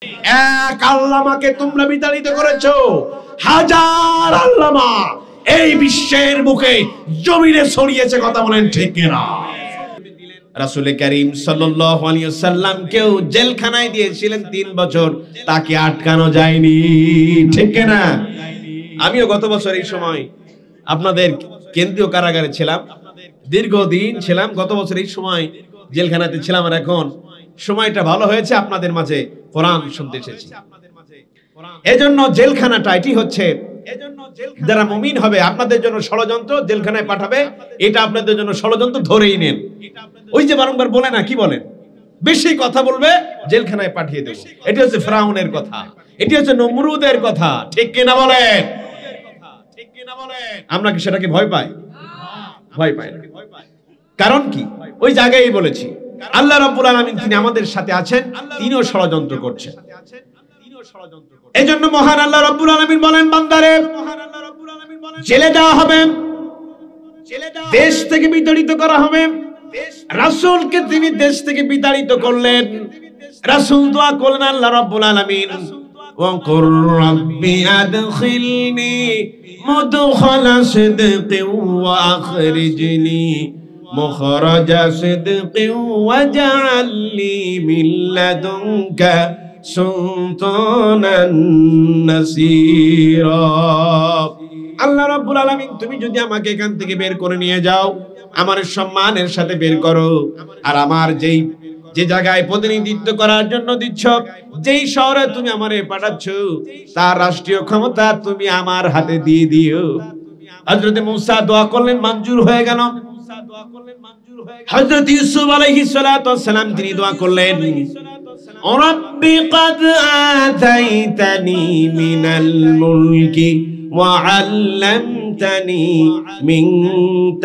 এক আল্লামাকে তোমরা বিতাড়িত করেছো, হাজার আল্লামা এই বিশ্বের বুকে জমিনে ছড়িয়েছে। কথা বলেন ঠিক কিনা? রাসূল করিম সাল্লাল্লাহু আলাইহি ওয়াসাল্লাম কেউ জেলখানায় দিয়েছিলেন 3 বছর, তাকে আটকানো যায়নি। ঠিক কিনা? আমিও গত বছর এই সময় আপনাদের কেন্দ্রীয় কারাগারে ছিলাম, দীর্ঘদিন ছিলাম। গত বছর এই সময় জেলখানাতে ছিলাম, আর এখন সময়টা ভালো হয়েছে, আপনাদের মাঝে কোরআন শুনতে এসেছি। এজন্য জেলখানাটা এটি হচ্ছে, যারা মুমিন হবে আপনাদের জন্য ষড়যন্ত্র জেলখানায় পাঠাবে, এটা আপনাদের জন্য ষড়যন্ত্র, ধরেই নেন। ওই যে বারংবার বলে না, কি বলেন, বেশি কথা বলবে জেলখানায় পাঠিয়ে দেব। এটি হচ্ছে ফিরআউনের কথা, এটি হচ্ছে নমরুদের কথা। ঠিক কিনা বলেন? আমরা কি সেটাকে ভয় পাই? ভয় পাই না। কারণ কি? ওই জায়গায় বলেছি, আল্লাহ রাব্বুল আলামিন তিনি আমাদের সাথে আছেন, তিনিও ষড়যন্ত্র করছেন। এজন্য মহান আল্লাহ রাব্বুল আলামিন বলেন, বান্দারে জেলে দেওয়া হবে, দেশ থেকে বিতাড়িত করা হবে। রাসূলকে তিনি দেশ থেকে বিতাড়িত করলেন। রাসূল দোয়া করলেন, আল্লাহ রাব্বুল আলামিন ওয়াকুর রাব্বি আদখিলনি মুদখালা সিদকিন ওয়া আখরিজনি মুখরাজা সিদকিন ওয়াজআলনি মিন লাদুনকা সুলতানান নাসীরা। আল্লাহ রাব্বুল আলামিন তুমি যদি আমাকে এখান থেকে বের করে নিয়ে যাও, আমার সম্মানের সাথে বের করো, আর আমার যে জায়গায় প্রতিনিধিত্ব করার জন্য দিচ্ছ, যেই শহরে তুমি আমারে পাঠাচ্ছ, তার রাষ্ট্রীয় ক্ষমতা তুমি আমার হাতে দিয়ে দিও। হযরত মূসা দোয়া করলেন, মঞ্জুর হয়ে গেল। হযরত ইউসুফ আলাইহিস সালাতু ওয়াস সালাম তিনি দোয়া করলেন, রাব্বি ক্বাদ আতাইতানি মিনাল মুলকি ওয়া আল্লামতানি মিন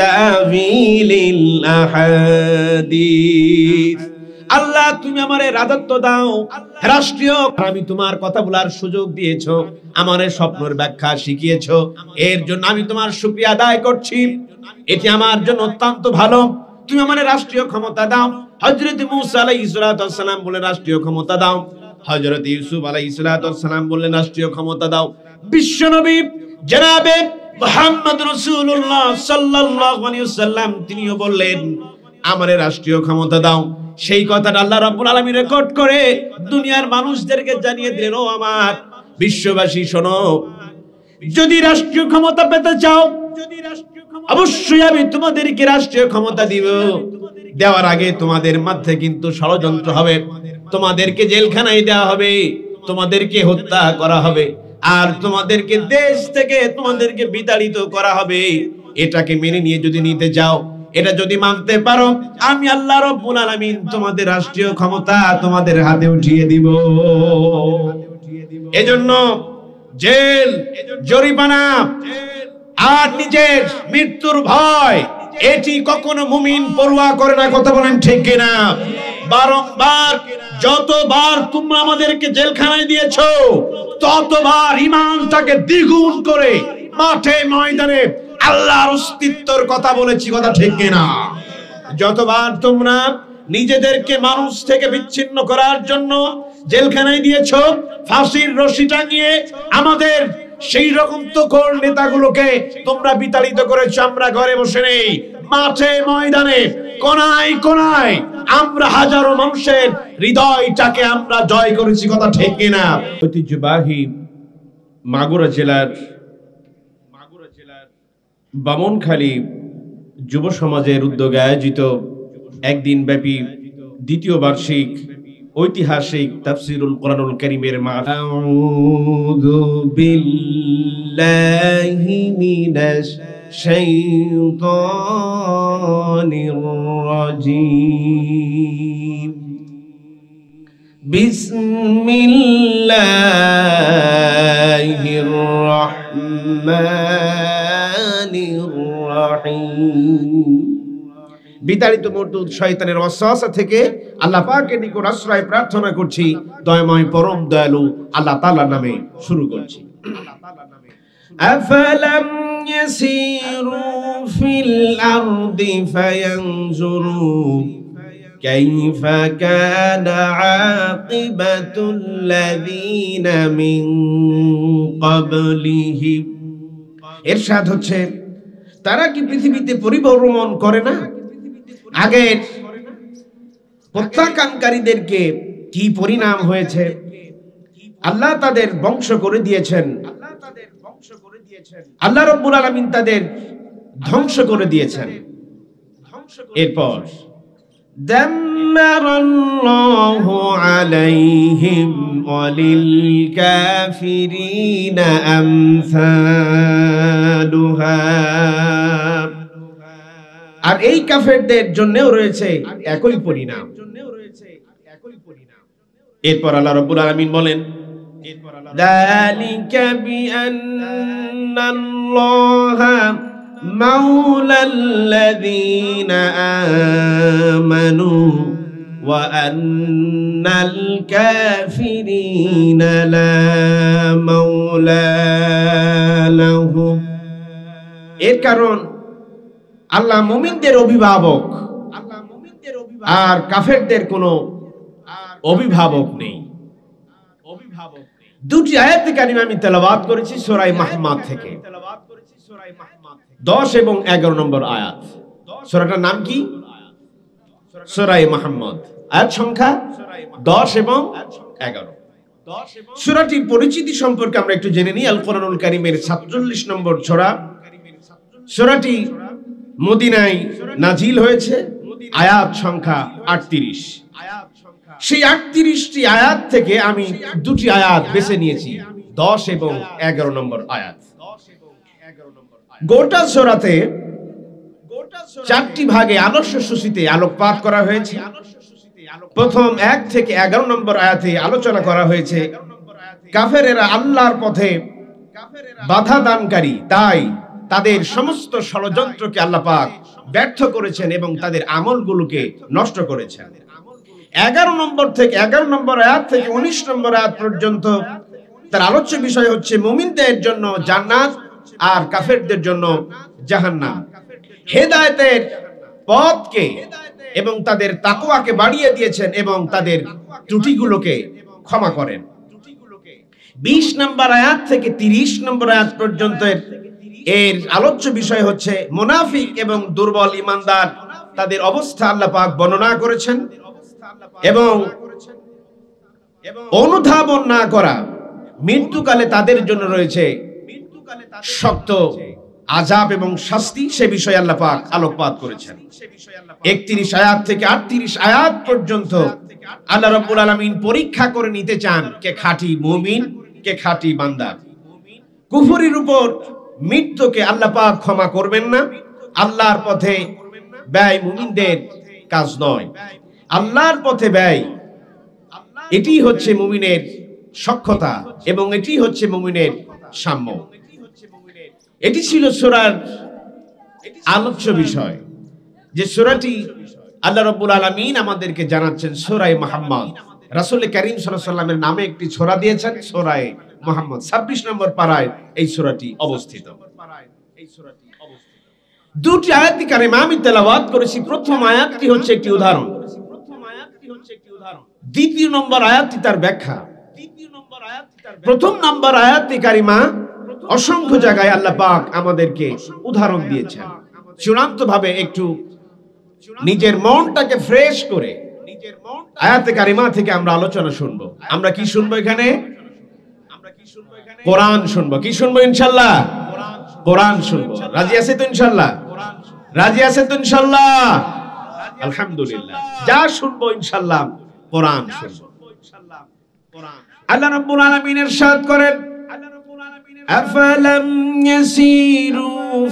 তা'ওয়িলিল আহাদিস। আল্লাহ তুমি আমারে রাজত্ব দাও, রাষ্ট্রীয়, আমি তোমার কথা বলার সুযোগ দিয়েছো, আমারে স্বপ্নের ব্যাখ্যা শিখিয়েছো, এর জন্য আমি তোমার শুকরিয়া আদায় করছি। এটি আমার জন্য অত্যন্ত ভালো। তুমি আমারে রাষ্ট্রীয় ক্ষমতা দাও। হযরত মূসা আলাইহিস সালাতু ওয়াস সালাম বলে রাষ্ট্রীয় ক্ষমতা দাও। হযরত ইউসুফ আলাইহিস সালাতু ওয়াস সালাম বললেন রাষ্ট্রীয় ক্ষমতা দাও। বিশ্বনবী জনাবে মুহাম্মদ রাসূলুল্লাহ সাল্লাল্লাহু আলাইহি ওয়াসাল্লাম তিনিও বললেন, আমারে রাষ্ট্রীয় ক্ষমতা দাও। সেই কথাটা আল্লাহ রাব্বুল আলামিন রেকর্ড করে দুনিয়ার মানুষদেরকে জানিয়ে দিলেন, ও আমার বিশ্ববাসী শোনো, যদি রাষ্ট্রীয় ক্ষমতা পেতে চাও, অবশ্যই আমি তোমাদেরকে রাষ্ট্রীয় ক্ষমতা দিব। দেওয়ার আগে তোমাদের মধ্যে কিন্তু ষড়যন্ত্র হবে, তোমাদেরকে জেলখানায় দেওয়া হবে, তোমাদেরকে হত্যা করা হবে, আর তোমাদেরকে দেশ থেকে তোমাদেরকে বিতাড়িত করা হবে। এটাকে মেনে নিয়ে যদি নিতে যাও, এটা যদি মানতে পারো, আমি আল্লাহ রাব্বুল আলামিন তোমাদের রাষ্ট্রীয় ক্ষমতা তোমাদের হাতে উঠিয়ে দিব। এজন্য জেল, জরিমানা আর নিজের মৃত্যুর ভয়, এটি কখনো মুমিন পরোয়া করে না। কথা বলেন ঠিক কিনা? বারংবার যতবার তোমরা আমাদেরকে জেলখানায় দিয়েছো, ততবার ঈমানটাকে দ্বিগুণ করে মাঠে ময়দানে আল্লাহর অস্তিত্বের কথা বলেছি। কথা ঠিক কিনা? যতবার তোমরা নিজেদেরকে মানুষ থেকে বিচ্ছিন্ন করার জন্য জেলখানায় দিয়েছো, ফাঁসির রশি টাঙিয়ে আমাদের সেই রকম তোকর নেতাগুলোকে তোমরা বিতাড়িত করেছো। আমরা ঘরে বসে নেই, মাঠে ময়দানে কোনায় কোনায় আমরা হাজারো মানুষের হৃদয়টাকে আমরা জয় করেছি। কথা ঠিক কিনা? ঐতিহ্যবাহী মাগুরা জেলার বামনখালী যুব সমাজের উদ্যোগে আয়োজিত একদিন ব্যাপী দ্বিতীয় বার্ষিক ঐতিহাসিক তাফসীরুল কোরআনুল কারীমের মাহফিল। আউযু বিল্লাহি মিনাশ শাইতানির রাজীম। বিসমিল্লাহির রাহমানির রাহিম। বিতাড়িত মরদুদ শয়তানের ওয়াসওয়াসা থেকে আল্লাহ পাকের নিকট আশ্রয় প্রার্থনা করছি। দয়াময় পরম দয়ালু আল্লাহ তাআলার নামে শুরু করছি। আফালাম ইয়াসিরু ফিল আরদি ফায়ানজুরু কাইফা কানা আকিবাতুল লাযীনা মিন ক্বাবলিহিম। ইরশাদ হচ্ছে, তারা কি পৃথিবীতে পরিভ্রমণ করে না? আগের প্রত্যাখ্যানকারীদেরকে কি পরিণাম হয়েছে? আল্লাহ তাদের ধ্বংস করে দিয়েছেন। আল্লাহ রাব্বুল আলামিন তাদের ধ্বংস করে দিয়েছেন। এরপর দাম্মারাল্লাহু আলাইহিম ওয়ালিল কাফিরিনা আমসালুহা। আর এই কাফেরদের জন্যও রয়েছে একই পরিণাম। এরপর আল্লাহ রাব্বুল আলামিন বলেন, যালিকা বিআন্নাল্লাহা মাওলাল্লাযীনা আমানু ওয়া আন্নাল কাফিরিনা লা মাওলা লাহুম। এর কারণ আল্লাহ মুমিনদের অভিভাবক, আর কাফেরদের কোনো অভিভাবক নেই। দুটি আয়াত কারিমা আমি তেলাওয়াত করেছি সূরা মুহাম্মদ থেকে, 10 এবং 11 নম্বর আয়াত। সূরাটার নাম কি? সূরা মুহাম্মদ। আয়াত সংখ্যা 10 এবং 11। সূরাটির পরিচিতি সম্পর্কে আমরা একটু জেনে নিই। আল কোরআনুল কারীমের 47 নম্বর সূরা। সূরাটি মদিনায় নাজিল হয়েছে। আয়াত সংখ্যা 38। সেই 38টি আয়াত থেকে আমি দুটি আয়াত বেছে নিয়েছি, 10 এবং 11 নম্বর আয়াত। গোটা সূরাতে 4টি ভাগে আদর্শ সূচিতে আলোকপাত করা হয়েছে। প্রথম 1 থেকে 11 নম্বর আয়াতে আলোচনা করা হয়েছে কাফেরেরা আল্লাহর পথে বাধা দানকারী, তাই তাদের সমস্ত ষড়যন্ত্রকে আল্লাহ পাক ব্যর্থ করেছেন এবং তাদের আমলগুলোকে নষ্ট করেছেন। 11 নম্বর থেকে 11 নম্বর আয়াত থেকে 19 নম্বর আয়াত পর্যন্ত তার আলোচ্য বিষয় হচ্ছে মুমিনদের জন্য জান্নাত আর কাফেরদের জন্য জাহান্নাম। হেদায়েতের পথকে এবং তাদের তাকওয়াকে বাড়িয়ে দিয়েছেন এবং তাদের ত্রুটিগুলোকে ক্ষমা করেন। 20 নম্বর আয়াত থেকে 30 নম্বর আয়াত পর্যন্ত এর আলোচ্য বিষয় হচ্ছে মুনাফিক এবং দুর্বল ঈমানদার, তাদের অবস্থা আল্লাহ পাক বর্ণনা করেছেন এবং অনুধাবন না করা মৃত্যুকালে তাদের জন্য রয়েছে শক্ত আযাব এবং শাস্তি, সে বিষয়ে আল্লাহ পাক আলোকপাত করেছেন। 31 আয়াত থেকে 38 আয়াত পর্যন্ত আল্লাহ রাব্বুল আলামিন পরীক্ষা করে নিতে চান কে খাঁটি মুমিন, কে খাঁটি বান্দা। কুফরির উপর মৃত্যুকে আল্লাহ পাক ক্ষমা করবেন না। আল্লাহর পথে ব্যয় মুমিনদের কাজ নয়। আল্লাহর পথে ব্যয়, এটি হচ্ছে মুমিনের সক্ষতা এবং এটি হচ্ছে মুমিনের সাম্য। এটি ছিল সূরার আলোচ্য বিষয়, যে সূরাটি আল্লাহ রাব্বুল আলামিন আমাদেরকে জানাচ্ছেন সূরা মুহাম্মদ। রাসূল কারীম সাল্লাল্লাহু আলাইহি ওয়াসাল্লামের নামে একটি সূরা দিয়েছেন, সূরা মুহাম্মদ। 26 নম্বর পারায় এই সূরাটি অবস্থিত। দুটি আয়াত কারিমা আমি তেলাওয়াত করেছি। প্রথম আয়াতটি হচ্ছে একটি উদাহরণ, দ্বিতীয় নম্বর আয়াতটি তার ব্যাখ্যা। প্রথম নম্বর আয়াত কারিমা অসংখ্য জায়গায় আল্লাহ পাক আমাদেরকে উদাহরণ দিয়েছেন। চূড়ান্ত ভাবে একটু নিজের মনটাকে ফ্রেশ করে আয়াত কারিমা থেকে আমরা আলোচনা শুনবো। আমরা কি শুনবো এখানে? কোরআন শুনবো। কি শুনবো? ইনশাআল্লাহ কোরআন শুনবো। রাজি আছে তো ইনশাআল্লাহ? রাজি আছে তো ইনশাআল্লাহ? আলহামদুলিল্লাহ। যা শুনবো ইনশাআল্লাহ কোরআন শুনবো। আল্লাহ রাব্বুল আলামিন ইরশাদ করেন, আফালাম ইয়াসিরু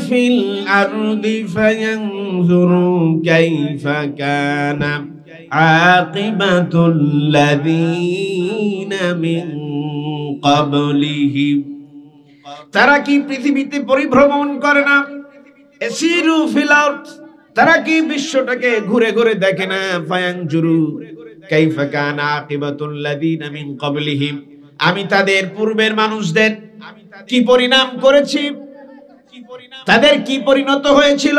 ফিল আরদি ফায়ানজুরু কাইফা কানা আকিবাতুল লাযীনা মিন ক্বাবলিহিম। তারা কি পৃথিবীতে পরিভ্রমণ করে না? ইয়াসিরু ফিল আরদ, তারা কি বিশ্বটাকে ঘুরে ঘুরে দেখে না? ফায়ানজুরু কাইফা কানা আকিবাতুল লাযীনা মিন ক্বাবলিহিম, আমি তাদের পূর্বের মানুষদের কি পরিণাম করেছি, তাদের কি পরিণত হয়েছিল,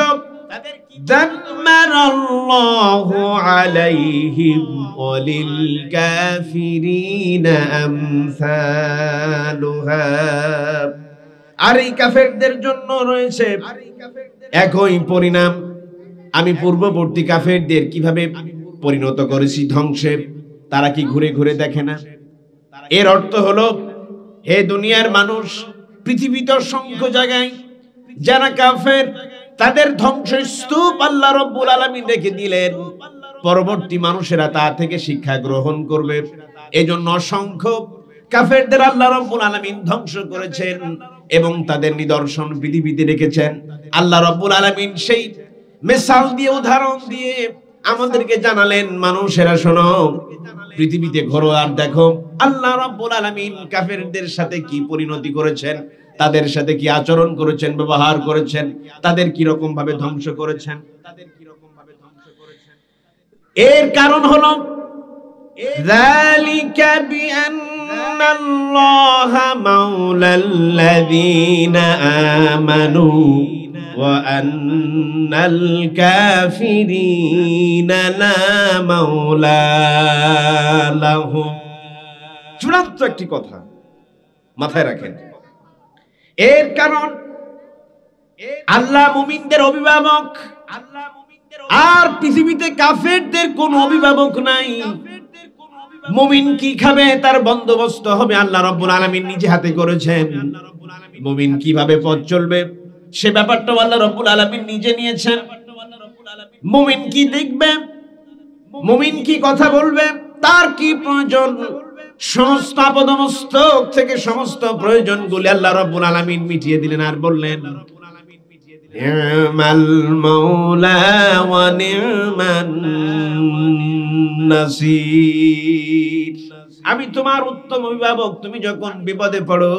দাম্মারাল্লাহু আলাইহিম ওয়া লিল কাফিরিনা আমসালুহা। আর এই কাফেরদের জন্য রয়েছে একই পরিণাম। আমি পূর্ববর্তী কাফেরদের কিভাবে পরিণত করেছি ধ্বংসে, তারা কি ঘুরে ঘুরে দেখে না? এর অর্থ হলো, হে দুনিয়ার মানুষ, পৃথিবীতে অসংখ্য জায়গায় যারা কাফের তাদের ধ্বংসস্তূপ আল্লাহ রাব্বুল আলামিন রেখে দিলেন। পরবর্তী মানুষেরা তা থেকে শিক্ষা গ্রহণ করবে। এজন্য অসংখ্য কাফেরদের আল্লাহ রাব্বুল আলামিন ধ্বংস করেছেন এবং তাদের নিদর্শন পৃথিবীতে রেখেছেন। আল্লাহ রাব্বুল আলামিন সেই মিসাল দিয়ে, উদাহরণ দিয়ে আমাদেরকে জানালেন, মানুষেরা শোনো, পৃথিবীতে ঘোরো আর দেখো আল্লাহ রাব্বুল আলামিন কাফেরদের সাথে কি পরিণতি করেছেন, তাদের সাথে কি আচরণ করেছেন, ব্যবহার করেছেন, তাদের কি রকম ভাবে ধ্বংস করেছেন। এর কারণ হলো যালিকা বিআন্নাল্লাহা মাওলাল্লাযীনা আমানু ওয়া আন্নাল কাফিরিনা লা মাওলা লাহুম। চূড়ান্ত একটি কথা মাথায় রাখেন। এর কারণ আল্লাহ মুমিনদের অভিভাবক, আর পৃথিবীতে কাফেরদের কোন অভিভাবক নাই। মুমিন কি খাবে তার বন্দোবস্ত হবে আল্লাহ রাব্বুল আলামিন নিজে হাতে করেছেন। মুমিন কিভাবে পথ চলবে সে ব্যাপারটা আল্লাহ রাব্বুল আলামিন নিজে নিয়েছেন। মুমিন কি দেখবে, মুমিন কি কথা বলবে, তার কি প্রয়োজন, সমস্ত আপদমস্তক থেকে সমস্ত প্রয়োজনগুলি আল্লাহ রাব্বুল আলামিন মিটিয়ে দিলেন আর বললেন, নি'মাল মাওলা ওয়া নি'মান নাসির। আমি তোমার উত্তম অভিভাবক। তুমি যখন বিপদে পড়ো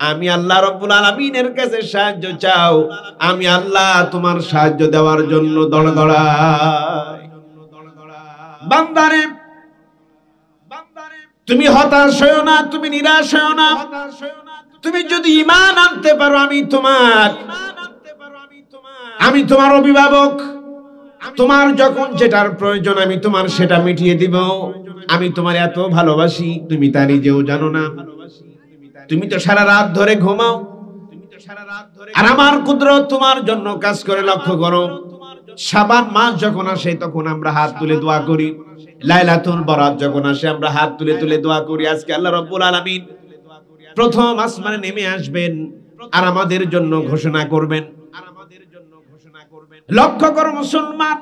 আমি আল্লাহ রাব্বুল আলামিনের কাছে সাহায্য চাও, আমি আল্লাহ তোমার সাহায্য দেওয়ার জন্য দৌড়াই। বান্দারে, তুমি হতাশ হয়ো না, তুমি নিরাশ হয়ো না। তুমি যদি ঈমান আনতে পারো আমি তোমার অভিভাবক। তোমার যখন যেটার প্রয়োজন আমি তোমার সেটা মিটিয়ে দিব। আমি তোমার এত ভালোবাসি তুমি তা নিজেও জানো না। তুমি তো সারা রাত ধরে ঘুমাও, আর আমার কুদরত তোমার জন্য কাজ করে। লক্ষ্য করো, শাবান মাস যখন আসে তখন আমরা হাত তুলে দোয়া করি। লাইলাতুল বরাত যখন আসে আমরা হাত তুলে তুলে দোয়া করি। আজকে আল্লাহ রাব্বুল আলামিন প্রথম আসমানে নেমে আসবেন আর আমাদের জন্য ঘোষণা করবেন। লক্ষ্য করো মুসলমান,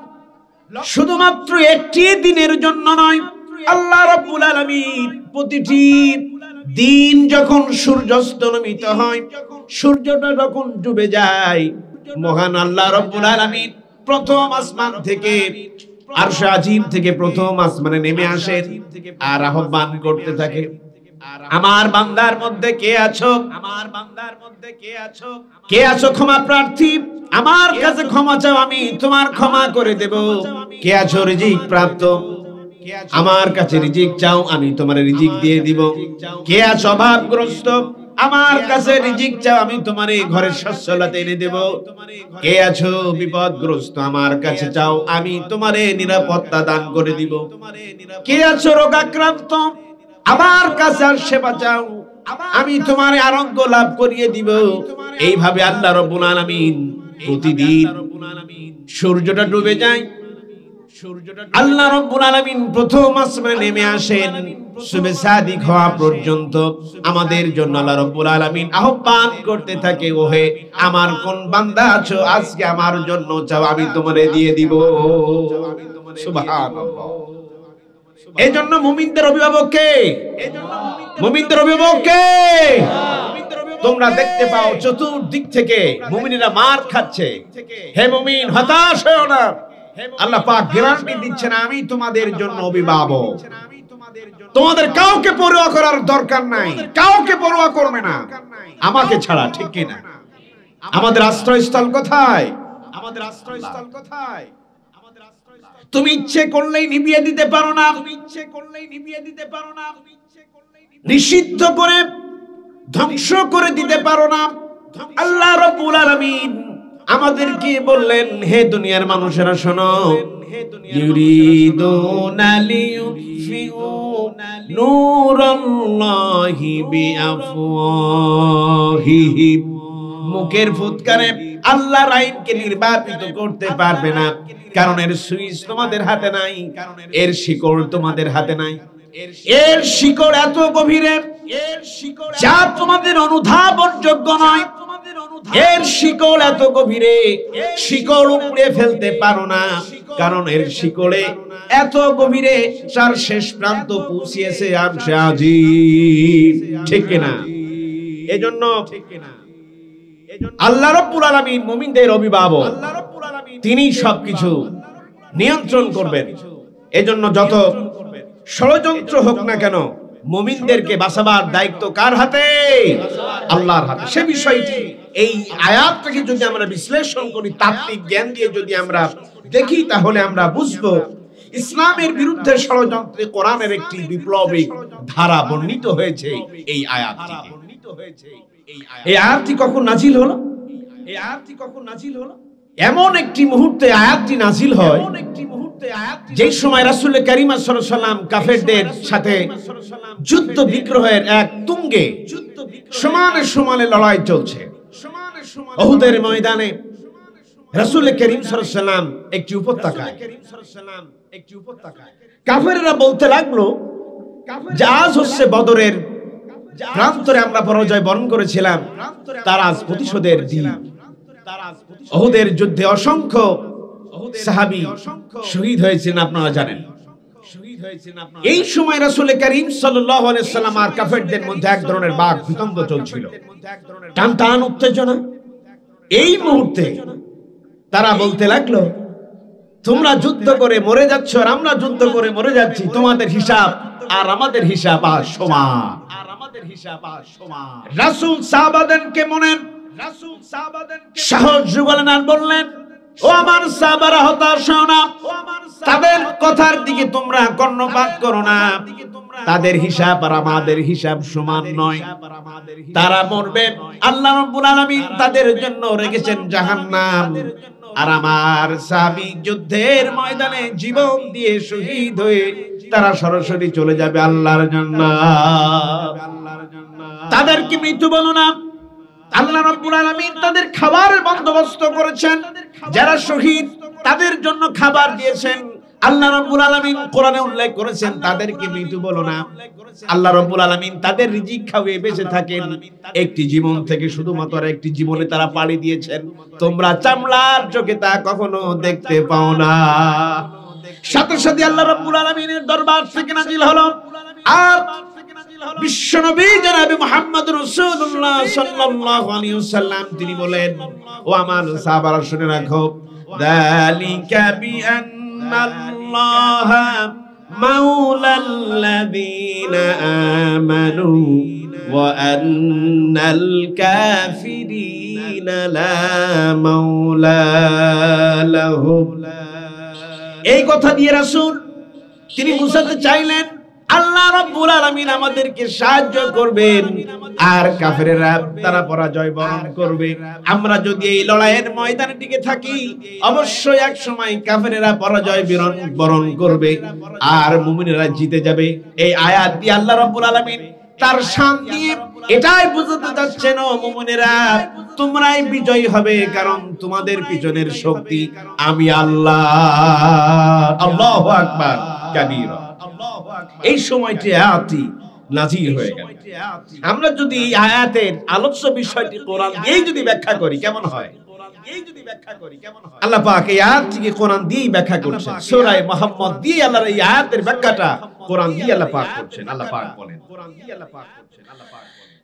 শুধুমাত্র একটি দিনের জন্য নয়, আল্লাহ রাব্বুল আলামিন প্রতিটি দিন যখন সূর্যাস্তমিত হয়, সূর্যটা যখন ডুবে যায়, মহান আল্লাহ রাব্বুল আলামিন প্রথম আসমান থেকে, আরশ আজিম থেকে প্রথম আসমানে নেমে আসেন আর আহ্বান করতে থাকে, আমার বান্দার মধ্যে কে আছো, আমার বান্দার মধ্যে কে আছো, কে আছো ক্ষমা প্রার্থী, আমার কাছে ক্ষমা চাও আমি তোমার ক্ষমা করে দেব। কে আছো রিজিক প্রাপ্ত, আমার কাছে রিজিক চাও আমি তোমার রিজিক দিয়ে দিব। কে আছো অভাবগ্রস্ত, আমার কাছে রিজিক চাও আমি তোমার এই ঘরের সচ্ছলতা এনে দেব। কে আছো বিপদগ্রস্ত, আমার কাছে চাও আমি তোমারে নিরাপত্তা দান করে দিব। কে আছো রোগাক্রান্ত, আমার কাছে আর সেবা চাও আমি তোমার আরোগ্য লাভ করিয়ে দিব। এইভাবে আল্লাহ রাব্বুল আলামিন প্রতিদিন সূর্যটা ডুবে যায়, আল্লাহ রাব্বুল আলামিন প্রথম আসমানে নেমে আসেন, সুবহে সাদিক হওয়া পর্যন্ত আমাদের জন্য আল্লাহ রাব্বুল আলামিন আহ্বান করতে থাকে, ওহে আমার কোন বান্দা আছো আজকে আমার জন্য চাও আমি তোমারে দিয়ে দিব। সুবহানাল্লাহ। এজন্য মুমিনদের অভিভাবক কে? মুমিনদের অভিভাবক কে? তোমরা দেখতে পাও চতুর্দিক থেকে মুমিনেরা মার খাচ্ছে। হে মুমিন হতাশ হয়ো না, আল্লাহ পাক গ্যারান্টি দিচ্ছেন আমি তোমাদের জন্য অভিভাবক। তোমাদের কাউকে পরোয়া করার দরকার নাই, কাউকে পরোয়া করবে না আমাকে ছাড়া, ঠিক কি না? আমাদের আশ্রয়স্থল কোথায়? আমাদের আশ্রয়স্থল কোথায়? তুমি ইচ্ছে করলেই নিভিয়ে দিতে পারো না, তুমি ইচ্ছে করলেই নিভিয়ে দিতে পারো না, নিষিদ্ধ করে ধ্বংস করে দিতে পারো না। আল্লাহ রাব্বুল আলামিন আমাদেরকে বললেন, হে দুনিয়ার মানুষেরা শোনো, ইউরিদুনা লিয়ুতফিউ নূরাল্লাহি বিআফওয়াহিহিম, মুখের ফুৎকারে আল্লাহর আইনকে নির্বাপিত করতে পারবে না, কারণ এর সুইচ তোমাদের হাতে নাই, এর শিকড় তোমাদের হাতে নাই। এর শিকড় এত গভীরে যা তোমাদের অনুধাবনযোগ্য নয়। এর শিকড় এত গভীরে, শিকড় উপড়ে ফেলতে পারো না, কারণ এর শিকড়ে এত গভীরে তার শেষ প্রান্ত পৌঁছিয়েছে আরশে আজিম। ঠিক কিনা? এজন্য আল্লাহ রাব্বুল আলামিন মুমিনদের অভিভাবক, তিনি সবকিছু নিয়ন্ত্রণ করবেন। এজন্য যত ষড়যন্ত্র হোক না কেন, মুমিনদেরকে বাঁচাবার দায়িত্ব কার হাতে? আল্লাহর হাতে। সে বিষয়টি এই আয়াতটাকে যদি আমরা বিশ্লেষণ করি, তাত্ত্বিক জ্ঞান দিয়ে যদি আমরা দেখি, তাহলে আমরা বুঝবো ইসলামের বিরুদ্ধে ষড়যন্ত্রে কোরআনের একটি বিপ্লবী ধারা বর্ণিত হয়েছে এই আয়াতটি। এই আয়াতটি কখন নাজিল হলো? এই আয়াতটি কখন নাজিল হলো? এমন একটি মুহূর্তে আয়াতটি নাজিল হয়, যেই সময় রাসূল কারীম সাল্লাল্লাহু আলাইহি ওয়াসাল্লাম কাফেরদের সাথে যুদ্ধ বিগ্রহের এক তুঙ্গে সমানে সমানে লড়াই চলছে। উহুদের ময়দানে রাসূল কারীম সাল্লাল্লাহু আলাইহি ওয়াসাল্লাম একটি উপত্যকায়, কাফেররা বলতে লাগলো যে আজ হচ্ছে বদরের প্রান্তরে আমরা পরাজয় বরণ করেছিলাম, তার আজ প্রতিশোধের দিন। উহুদের যুদ্ধে অসংখ্য সাহাবী শহীদ হয়েছেন, আপনারা জানেন। এই সময় রাসূল কারীম সাল্লাল্লাহু আলাইহি ওয়াসাল্লাম আর কাফেরদের মধ্যে এক ধরনের বাক বিতণ্ড চলছিল, টানটান উত্তেজনা। এই মুহূর্তে তারা বলতে লাগলো, তোমরা যুদ্ধ করে মরে যাচ্ছ আর আমরা যুদ্ধ করে মরে যাচ্ছি, তোমাদের হিসাব আর আমাদের হিসাব আজ সমান। রাসূল সাহাবাদেরকে সাহস জুগালেন আর বললেন, ও আমার সাহাবারা, হতাশ হও না, তাদের কথার দিকে তোমরা কর্ণপাত করো না। তাদের হিসাব আর আমাদের হিসাব সমান নয়, তারা মরবে, আল্লাহ রাব্বুল আলামিন তাদের জন্য রেখেছেন জাহান্নাম, আর আমার সাহাবী যুদ্ধের ময়দানে জীবন দিয়ে শহীদ হয়ে তারা সরাসরি চলে যাবে আল্লাহর জান্নাত। তাদেরকে মৃত্যু বলো না, আল্লাহ রাব্বুল আলামিন তাদের খাবারের বন্দোবস্ত করেছেন, যারা শহীদ তাদের জন্য খাবার দিয়েছেন। আল্লাহ রাব্বুল আলামিন কোরআনে উল্লেখ করেছেন, তাদেরকে মৃত্যু বলো না। আল্লাহ রাব্বুল আলামিন তাদের রিজিক খাওয়িয়ে বেঁচে থাকেন। একটি জীবন থেকে শুধুমাত্র একটি জীবনে তারা পাড়ি দিয়েছেন, তোমরা চামড়ার চোখে তা কখনো দেখতে পাও না। সাথে সাথে আল্লাহ রাব্বুল আলামিনের দরবার থেকে নাজিল হলো আর বিশ্বনবী জনাবে মুহাম্মদ রাসূলুল্লাহ সাল্লাল্লাহু আলাইহি ওয়াসাল্লাম তিনি বলেন, ও আমার সাহাবারা শুনে রাখো, যালিকা বিআন্নাল্লাহা মাওলাল্লাযীনা আমানু ওয়া আন্নাল কাফিরিনা লা মাওলা লাহুম। এই কথা দিয়ে রাসূল তিনি বুঝাতে চাইলেন, আল্লাহ রাব্বুল আলামিন আমাদেরকে সাহায্য করবেন আর কাফেররা তারা পরাজয় বরণ করবে। আমরা যদি এই লড়াইয়ের ময়দানে টিকে থাকি, অবশ্যই এক সময় কাফেররা পরাজয় বরণ করবে আর মুমিনেরা জিতে যাবে। এই আয়াত দিয়ে আল্লাহ রাব্বুল আলামিন তার শান দিয়ে এটাই বুঝাতে যাচ্ছেন, ও মুমিনেরা, তোমরাই বিজয়ী হবে, কারণ তোমাদের পিছনের শক্তি আমি আল্লাহ। আল্লাহু আকবার কাবীরা। এই সময়টি আয়াতটি নাজিল হয়ে গেল। আমরা যদি এই আয়াতের আলোচ্য বিষয়টি কোরআন দিয়ে যদি ব্যাখ্যা করি কেমন হয়? আল্লাহ পাক এই আয়াতটিকে কোরআন দিয়ে ব্যাখ্যা করছেন, সূরা মুহাম্মদ দিয়ে আল্লাহর এই আয়াতের ব্যাখ্যাটা কোরআন দিয়ে আল্লাহ পাক করছেন। আল্লাহ পাক বলেন,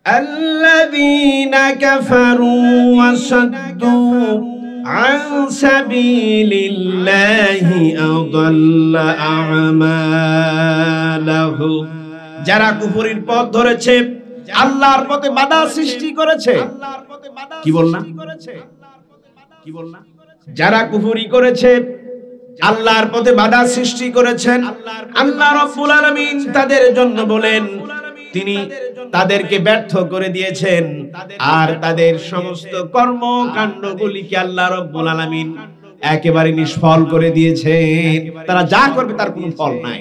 আল্লাযীনা কাফারু ওয়া সাদ্দু عن سبيل الله أضل أعمالهم। যারা কুফরির পথ ধরেছে, আল্লাহর পথে বাধা সৃষ্টি করেছে। কি বলনা? যারা কুফরি করেছে, আল্লাহর পথে বাধা সৃষ্টি করেছেন, আল্লাহ রাব্বুল আলামিন তাদের জন্য বলেন, তিনি তাদেরকে ব্যর্থ করে দিয়েছেন আর তাদের সমস্ত কর্মকাণ্ডগুলিকে আল্লাহ রাব্বুল আলামিন একেবারে নিষ্ফল করে দিয়েছেন। তারা যা করবে তার কোনো ফল নাই।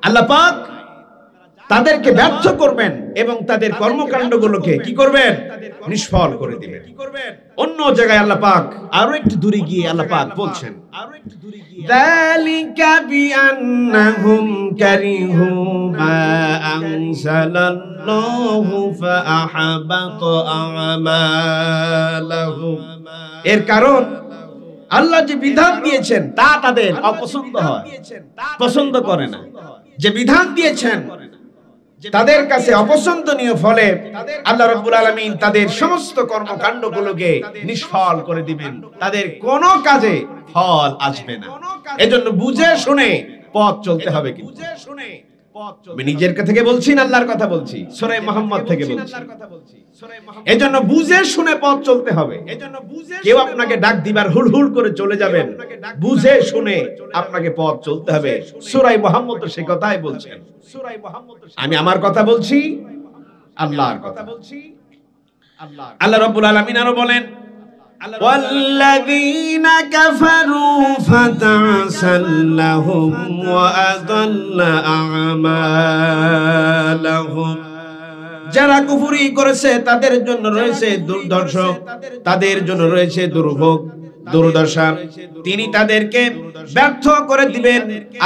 আল্লাহ পাক তাদেরকে ব্যর্থ করবেন এবং তাদের কর্মকাণ্ডগুলোকে কি করবেন? নিষ্ফল করে দিবেন। অন্য জায়গায় আল্লাহ পাক আরো একটু দূরে গিয়ে আল্লাহ পাক বলছেন, যালিকা বিআন্নাহুম কারিহু মা আনজালাল্লাহু ফাআহাবাতা আমালাহুম। এর কারণ আল্লাহ যে বিধান দিয়েছেন তা তাদের অপছন্দ হয়, পছন্দ করে না। যে বিধান দিয়েছেন তাদের কাছে অপছন্দনীয়, ফলে আল্লাহ রাব্বুল আলামিন তাদের সমস্ত কর্মকাণ্ডগুলোকে নিষ্ফল করে দিবেন। তাদের কোনো কাজে ফল আসবে না। এজন্য বুঝে শুনে পথ চলতে হবে। কিন্তু আমি নিজের থেকে বলছি না, আল্লাহর কথা বলছি, সূরা মুহাম্মদ থেকে বলছি। এজন্য বুঝে শুনে পথ চলতে হবে। কেউ আপনাকে ডাক দিবার হুড়হুড় করে চলে যাবেন, বুঝে শুনে আপনাকে পথ চলতে হবে। সূরা মুহাম্মদ তো সেই কথাই বলছেন। আমি আমার কথা বলছি, আল্লাহর কথা বলছি। আল্লাহ রাব্বুল আলামিন আরো বলেন, والذين كفروا فتعسا لهم وأضل أعمالهم। যারা কুফরি করেছে তাদের জন্য রয়েছে দুর্দর্শ, তাদের জন্য রয়েছে দুর্ভোগ, দুর্দশা। তিনি তাদেরকে ব্যর্থ করে দিবেন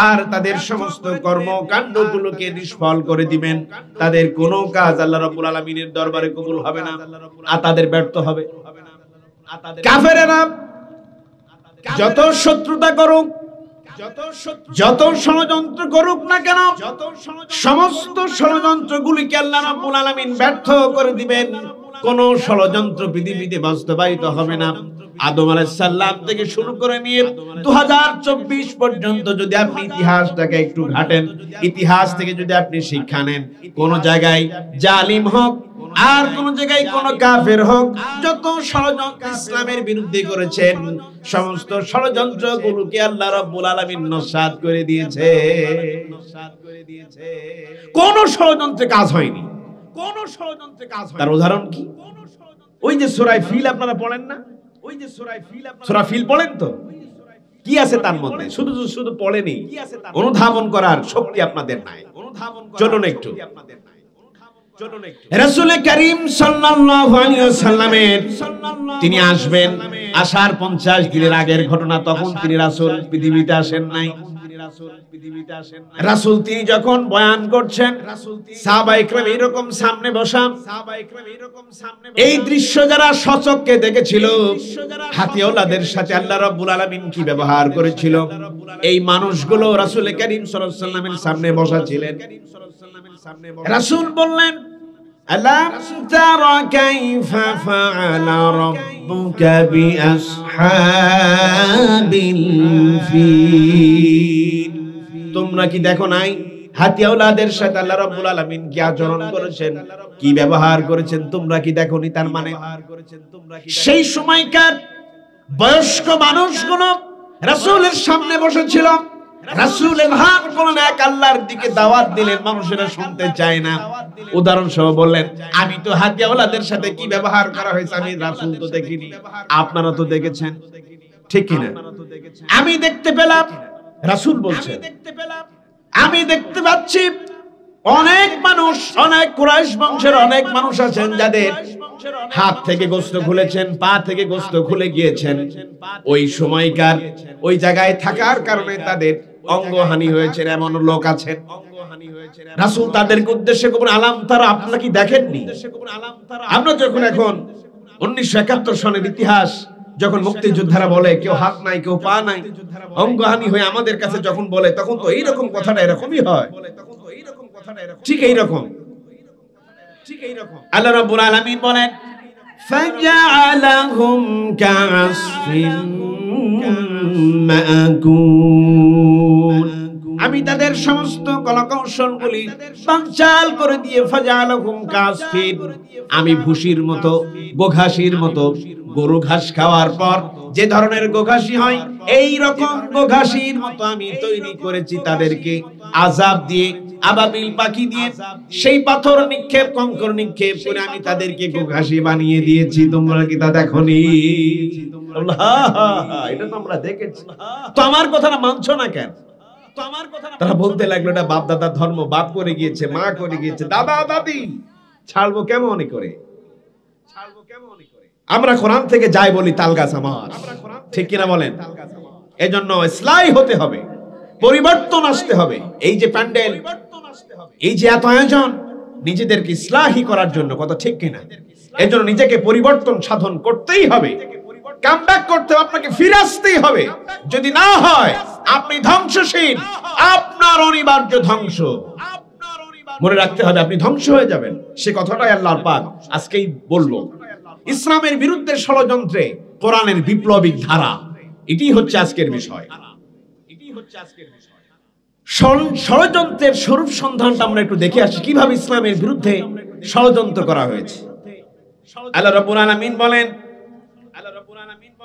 আর তাদের সমস্ত কর্মকাণ্ডগুলোকে নিষ্ফল করে দিবেন। তাদের কোনো কাজ আল্লাহ রাব্বুল আলামিনের দরবারে কবুল হবে না আর তাদের ব্যর্থ হবে। কাফেরেরা যত শত্রুতা করুক, যত ষড়যন্ত্র করুক না কেন, সমস্ত ষড়যন্ত্রগুলিকে আল্লাহ রাব্বুল আলামিন ব্যর্থ করে দিবেন। কোন ষড়যন্ত্র পৃথিবীতে বাস্তবায়িত হবে না। আদম আলাইহিস সালাম থেকে শুরু করে নিয়ে 2024 পর্যন্ত যদি আপনি ইতিহাসটাকে একটু ঘাটেন, ইতিহাস থেকে যদি আপনি শিক্ষা নেন, কোন জায়গায় জালিম হোক আর কোন জায়গায় কোন কাফের হোক, যত ষড়যন্ত্র ইসলামের বিরুদ্ধে করেছেন সমস্ত ষড়যন্ত্রগুলোকে আল্লাহ রাব্বুল আলামিন নস্যাৎ করে দিয়েছে। কোন ষড়যন্ত্রে কাজ হয়নি, কোন ষড়যন্ত্রে কাজ হয়নি। তার উদাহরণ কি? ওই যে সূরা ফিল আপনারা পড়েন না? ওই যে সূরা ফিল পড়েন তো? কি আছে তার মধ্যে? শুধু পড়েনি, অনুধাবন করার শক্তি আপনাদের নাই। চলুন একটু রাসূল করিম সাল্লাল্লাহু আলাইহি ওয়াসাল্লামের তিনি আসবেন, আসার 50 দিনের আগের ঘটনা। তখন তিনি রাসূল পৃথিবীতে আসেন নাই। রাসূল তিনি যখন বয়ান করছেন, সাহাবায়ে কেরাম এরকম সামনে বসা। এই দৃশ্য যারা সচক্ষে দেখেছিল, হাতিওয়ালাদের সাথে আল্লাহ রাব্বুল আলামিন কি ব্যবহার করেছিল, এই মানুষগুলো রাসূল করিম সাল্লাল্লাহু আলাইহি ওয়াসাল্লামের সামনে বসা ছিলেন। রাসূল বললেন, আলাম তারা কাইফা ফাআলা রাব্বুকা বিআসহাবিল ফিল। তোমরা কি দেখো নাই হাতিওয়ালাদের সাথে আল্লাহ রাব্বুল আলামিন কি আচরণ করেছেন, কি ব্যবহার করেছেন? তোমরা কি দেখোনি? তার মানে সেই সময়কার বয়স্ক মানুষগুলো রাসূলের সামনে বসেছিল। রাসূল এভান করলেন, এক আল্লাহর দিকে দাওয়াত দিলেন, মানুষেরা শুনতে চায় না। উদাহরণ সহ বললেন, আমি তো হাতিওয়ালাদের সাথে কি ব্যবহার করা হয়েছে আমি রাসূল তো দেখিনি, আপনারা তো দেখেছেন, ঠিক কি না? আমি দেখতে পেলাম, রাসূল বলছেন, আমি দেখতে পাচ্ছি অনেক মানুষ, অনেক কুরাইশ বংশের অনেক মানুষ আছেন যাদের হাত থেকে গোশত খুলেছেন, পা থেকে গোশত খুলে গিয়েছেন। ওই সময়কার ওই জায়গায় থাকার কারণে তাদের অঙ্গহানি হয়েছে, এমন লোক আছেন। রাসূল তাদেরকে উদ্দেশ্যে বলেন, আলাম তারা, আপনারা কি দেখেননি? আমরা যখন এখন 1971 সনের ইতিহাস যখন মুক্তিযোদ্ধারা বলে কেউ হাত নাই, কেউ পা নাই, অঙ্গহানি হয়ে আমাদের কাছে যখন বলে, তখন তো এইরকম কথাটা এরকমই হয়। ঠিক এইরকম আল্লাহ রাব্বুল আলামিন বলেন, ফাজআলাহুম কাআসফিন মাকুল। আমি তাদের সমস্ত কলাকৌশলগুলি বানচাল করে দিয়ে ফাজালাহুম কাসফিন, আমি ভুসির মতো, গোঘাসির মতো, গরু ঘাস খাওয়ার পর যে ধরনের গোঘাসি হয় এই রকম গোঘাসির মতো আমি তৈরি করেছি তাদেরকে, আযাব দিয়ে, আবাবিল পাখি দিয়ে, সেই পাথর নিক্ষেপ, কঙ্কর নিক্ষেপ করে আমি তাদেরকে গোঘাসি বানিয়ে দিয়েছি। তোমরা কি তা দেখোনি? এটা তো আমরা দেখেছি। তো আমার কথাটা মানছো না কেন? তারা বলতে লাগলো এটা বাপ দাদার ধর্ম, বাপ করে গিয়েছে, মা করে গিয়েছে, দাদা দাদি, ছাড়বো কেমন করে? আমরা কোরআন থেকে যাই বলি তালগাছ আমার, ঠিক কিনা বলেন? এজন্য ইসলাহি হতে হবে, পরিবর্তন আসতে হবে। এই যে প্যান্ডেল, এই যে এত আয়োজন, নিজেদেরকে ইসলাহি করার জন্য, কথা ঠিক কিনা? এজন্য নিজেকে পরিবর্তন সাধন করতেই হবে, কামব্যাক করতে হবে, আপনাকে ফিরে আসতেই হবে। যদি না হয় আপনি ধ্বংসশীল, আপনার অনিবার্য ধ্বংস। মনে রাখতে হবে আপনি ধ্বংস হয়ে যাবেন। সে কথাটাই আল্লাহর পাক আজকেই বলবো। ইসলামের বিরুদ্ধে ষড়যন্ত্রে কোরআনের বিপ্লবিক ধারা, এটি হচ্ছে আজকের বিষয়। ষড়যন্ত্রের স্বরূপ সন্ধানটা আমরা একটু দেখে আসি, কিভাবে ইসলামের বিরুদ্ধে ষড়যন্ত্র করা হয়েছে। আল্লাহ রাব্বুল আলামিন বলেন,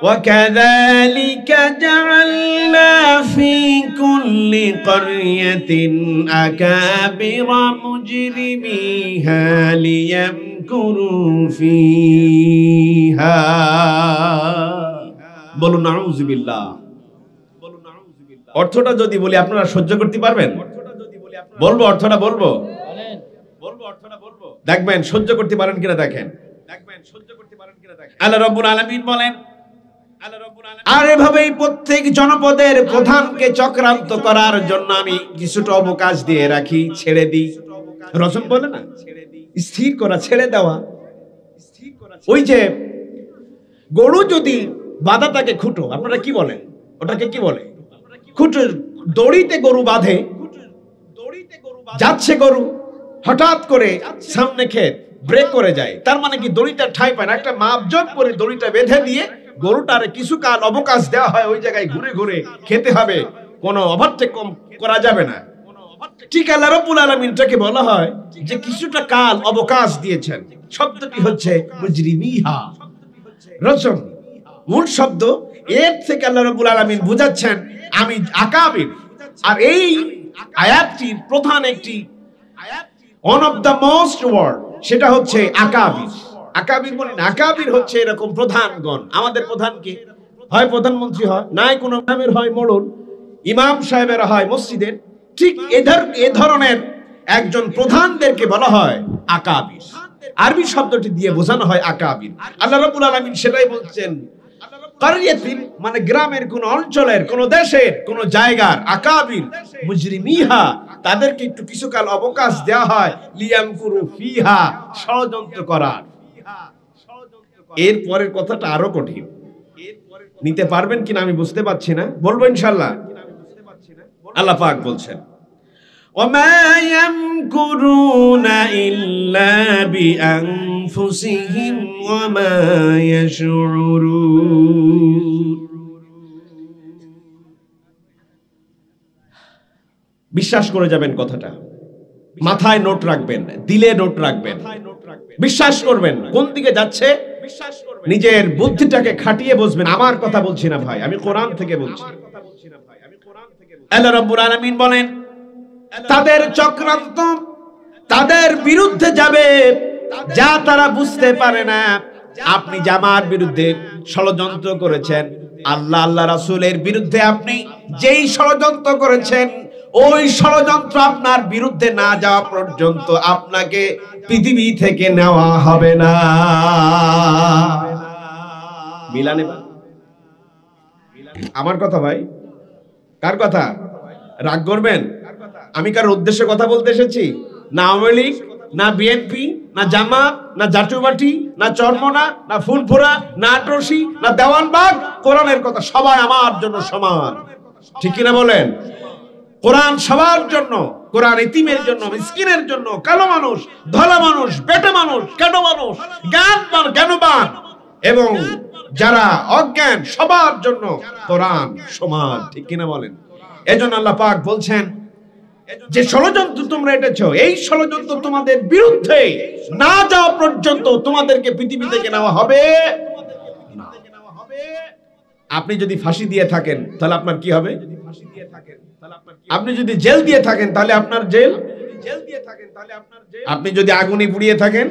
وَكَذَلِكَ جَعَلْنَا فِي كُلِّ قَرْيَةٍ أَكَابِرَ مُجْرِمِيهَا لِيَمْكُرُوا فِيهَا। বলুন নাউযুবিল্লাহ। অর্থটা যদি বলি আপনারা সহ্য করতে পারবেন? বলবো অর্থটা, বলবো দেখবেন সহ্য করতে পারেন কিনা দেখেন। আল্লাহ রাব্বুল আলামিন বলেন, আর এভাবেই প্রত্যেক জনপদের প্রধানকে চক্রান্ত করার জন্য আমি কিছুটা অবকাশ দিয়ে রাখি, ছেড়ে দিই। রসম বলে না, স্থির করা, ছেড়ে দেওয়া। ওই যে গরু যদি বাঁধা থাকে খুঁটো, আপনারা কি বলেন ওটাকে? কি বলে? খুঁটো। দড়িতে গরু বাঁধে, যাচ্ছে গরু, হঠাৎ করে সামনে ক্ষেত, ব্রেক করে যায়, তার মানে কি দড়িটা ঠাঁই পায় না। একটা মাপজোক করে দড়িটা বেঁধে দিয়ে গরুটার কিছু কাল অবকাশ দেওয়া হয়, ওই জায়গায় ঘুরে ঘুরে খেতে হবে, কোনো ওভারটেক করা যাবে না। ঠিক আল্লাহ রাব্বুল আলামিনটাকে বলা হয় যে কিছুটা কাল অবকাশ দিয়েছেন। শব্দটি হচ্ছে মুজরিমিহা, রজম মূল শব্দ। এর থেকে আল্লাহ রাব্বুল আলামিন বুঝাচ্ছেন আমি আকাবির। আর এই আয়াতটির প্রধান একটি, one of the most word, সেটা হচ্ছে আকাবির। আকাবির বলেন, আকাবির হচ্ছে এরকম প্রধানগণ। আমাদের প্রধানকে হয় প্রধানমন্ত্রী হয়, নাই কোনো নামের হয় মোড়ল, ইমাম সাহেবেরা হয় মসজিদের। ঠিক এ ধরনের একজন প্রধানদেরকে বলা হয় আকাবির। আরবি শব্দটি দিয়ে বোঝানো হয় আকাবির। আল্লাহ রাব্বুল আলামিন সেটাই বলছেন, কারিয়াতিন মানে গ্রামের, কোন অঞ্চলের, কোন দেশের, কোন জায়গার আকাবির মুজরিমিহা, তাদেরকে একটু কিছুকাল অবকাশ দেওয়া হয়, লিয়ামকুরু ফিহা, ষড়যন্ত্র করার। এর পরের কথাটা আরো কঠিন, নিতে পারবেন কিনা আমি বুঝতে পারছি না, বলবো ইনশাআল্লাহ। আল্লাহ পাক বলছেন, ওয়ামা ইয়ামকুরুনা ইল্লা বিআনফুসিহিম ওয়ামা ইয়াশউরুন। বিশ্বাস করে যাবেন কথাটা, মাথায় নোট রাখবেন, দিলে নোট রাখবেন, বিশ্বাস করবেন। কোন দিকে যাচ্ছে নিজের বুদ্ধিটাকে খাটিয়ে বসবেন। আমার কথা বলছি না ভাই, আমি কোরআন থেকে বলছি। আল্লাহ রাব্বুল আলামিন বলেন, তাদের চক্রান্ত তাদের বিরুদ্ধে যাবে যা তারা বুঝতে পারে না। আপনি জামার বিরুদ্ধে ষড়যন্ত্র করেছেন, আল্লাহ আল্লাহ রাসূলের বিরুদ্ধে আপনি যেই ষড়যন্ত্র করেছেন, ওই ষড়যন্ত্র আপনার বিরুদ্ধে না যাওয়া পর্যন্ত আপনাকে পৃথিবী থেকে নেওয়া হবে না। মিলানে আমার কথা ভাই, কার কথা? রাগ করবেন? আমি কার উদ্দেশ্যে কথা বলতে এসেছি? না আওয়ামী লীগ, না বিএনপি, না জামাত, না জাতীয়বাদী, না চরমনা, না ফুলফুরা, না আটরশি, না দেওয়ানবাগ। কোরআনের কথা, সবাই আমার জন্য সমান, ঠিক কিনা বলেন? কোরআন সবার জন্য, কোরআন ইতিমের জন্য, মিসকিনের জন্য, কালো মানুষ, ধলা মানুষ, বেটা মানুষ, কালো মানুষ, জ্ঞানবান এবং যারা অজ্ঞান, সবার জন্য কোরআন সমান, ঠিক কিনা বলেন? এজন্য আল্লাহ পাক বলছেন, যে ষড়যন্ত্র তোমরা এঁটেছো, এই ষড়যন্ত্র তোমাদের বিরুদ্ধে না যাওয়া পর্যন্ত তোমাদেরকে পৃথিবী থেকে নেওয়া হবে না। আপনি যদি ফাঁসি দিয়ে থাকেন তাহলে আপনার কি হবে? আপনি যদি জেল দিয়ে থাকেন তাহলে আপনার জেল। আপনি যদি আগুনে পুড়িয়ে থাকেন,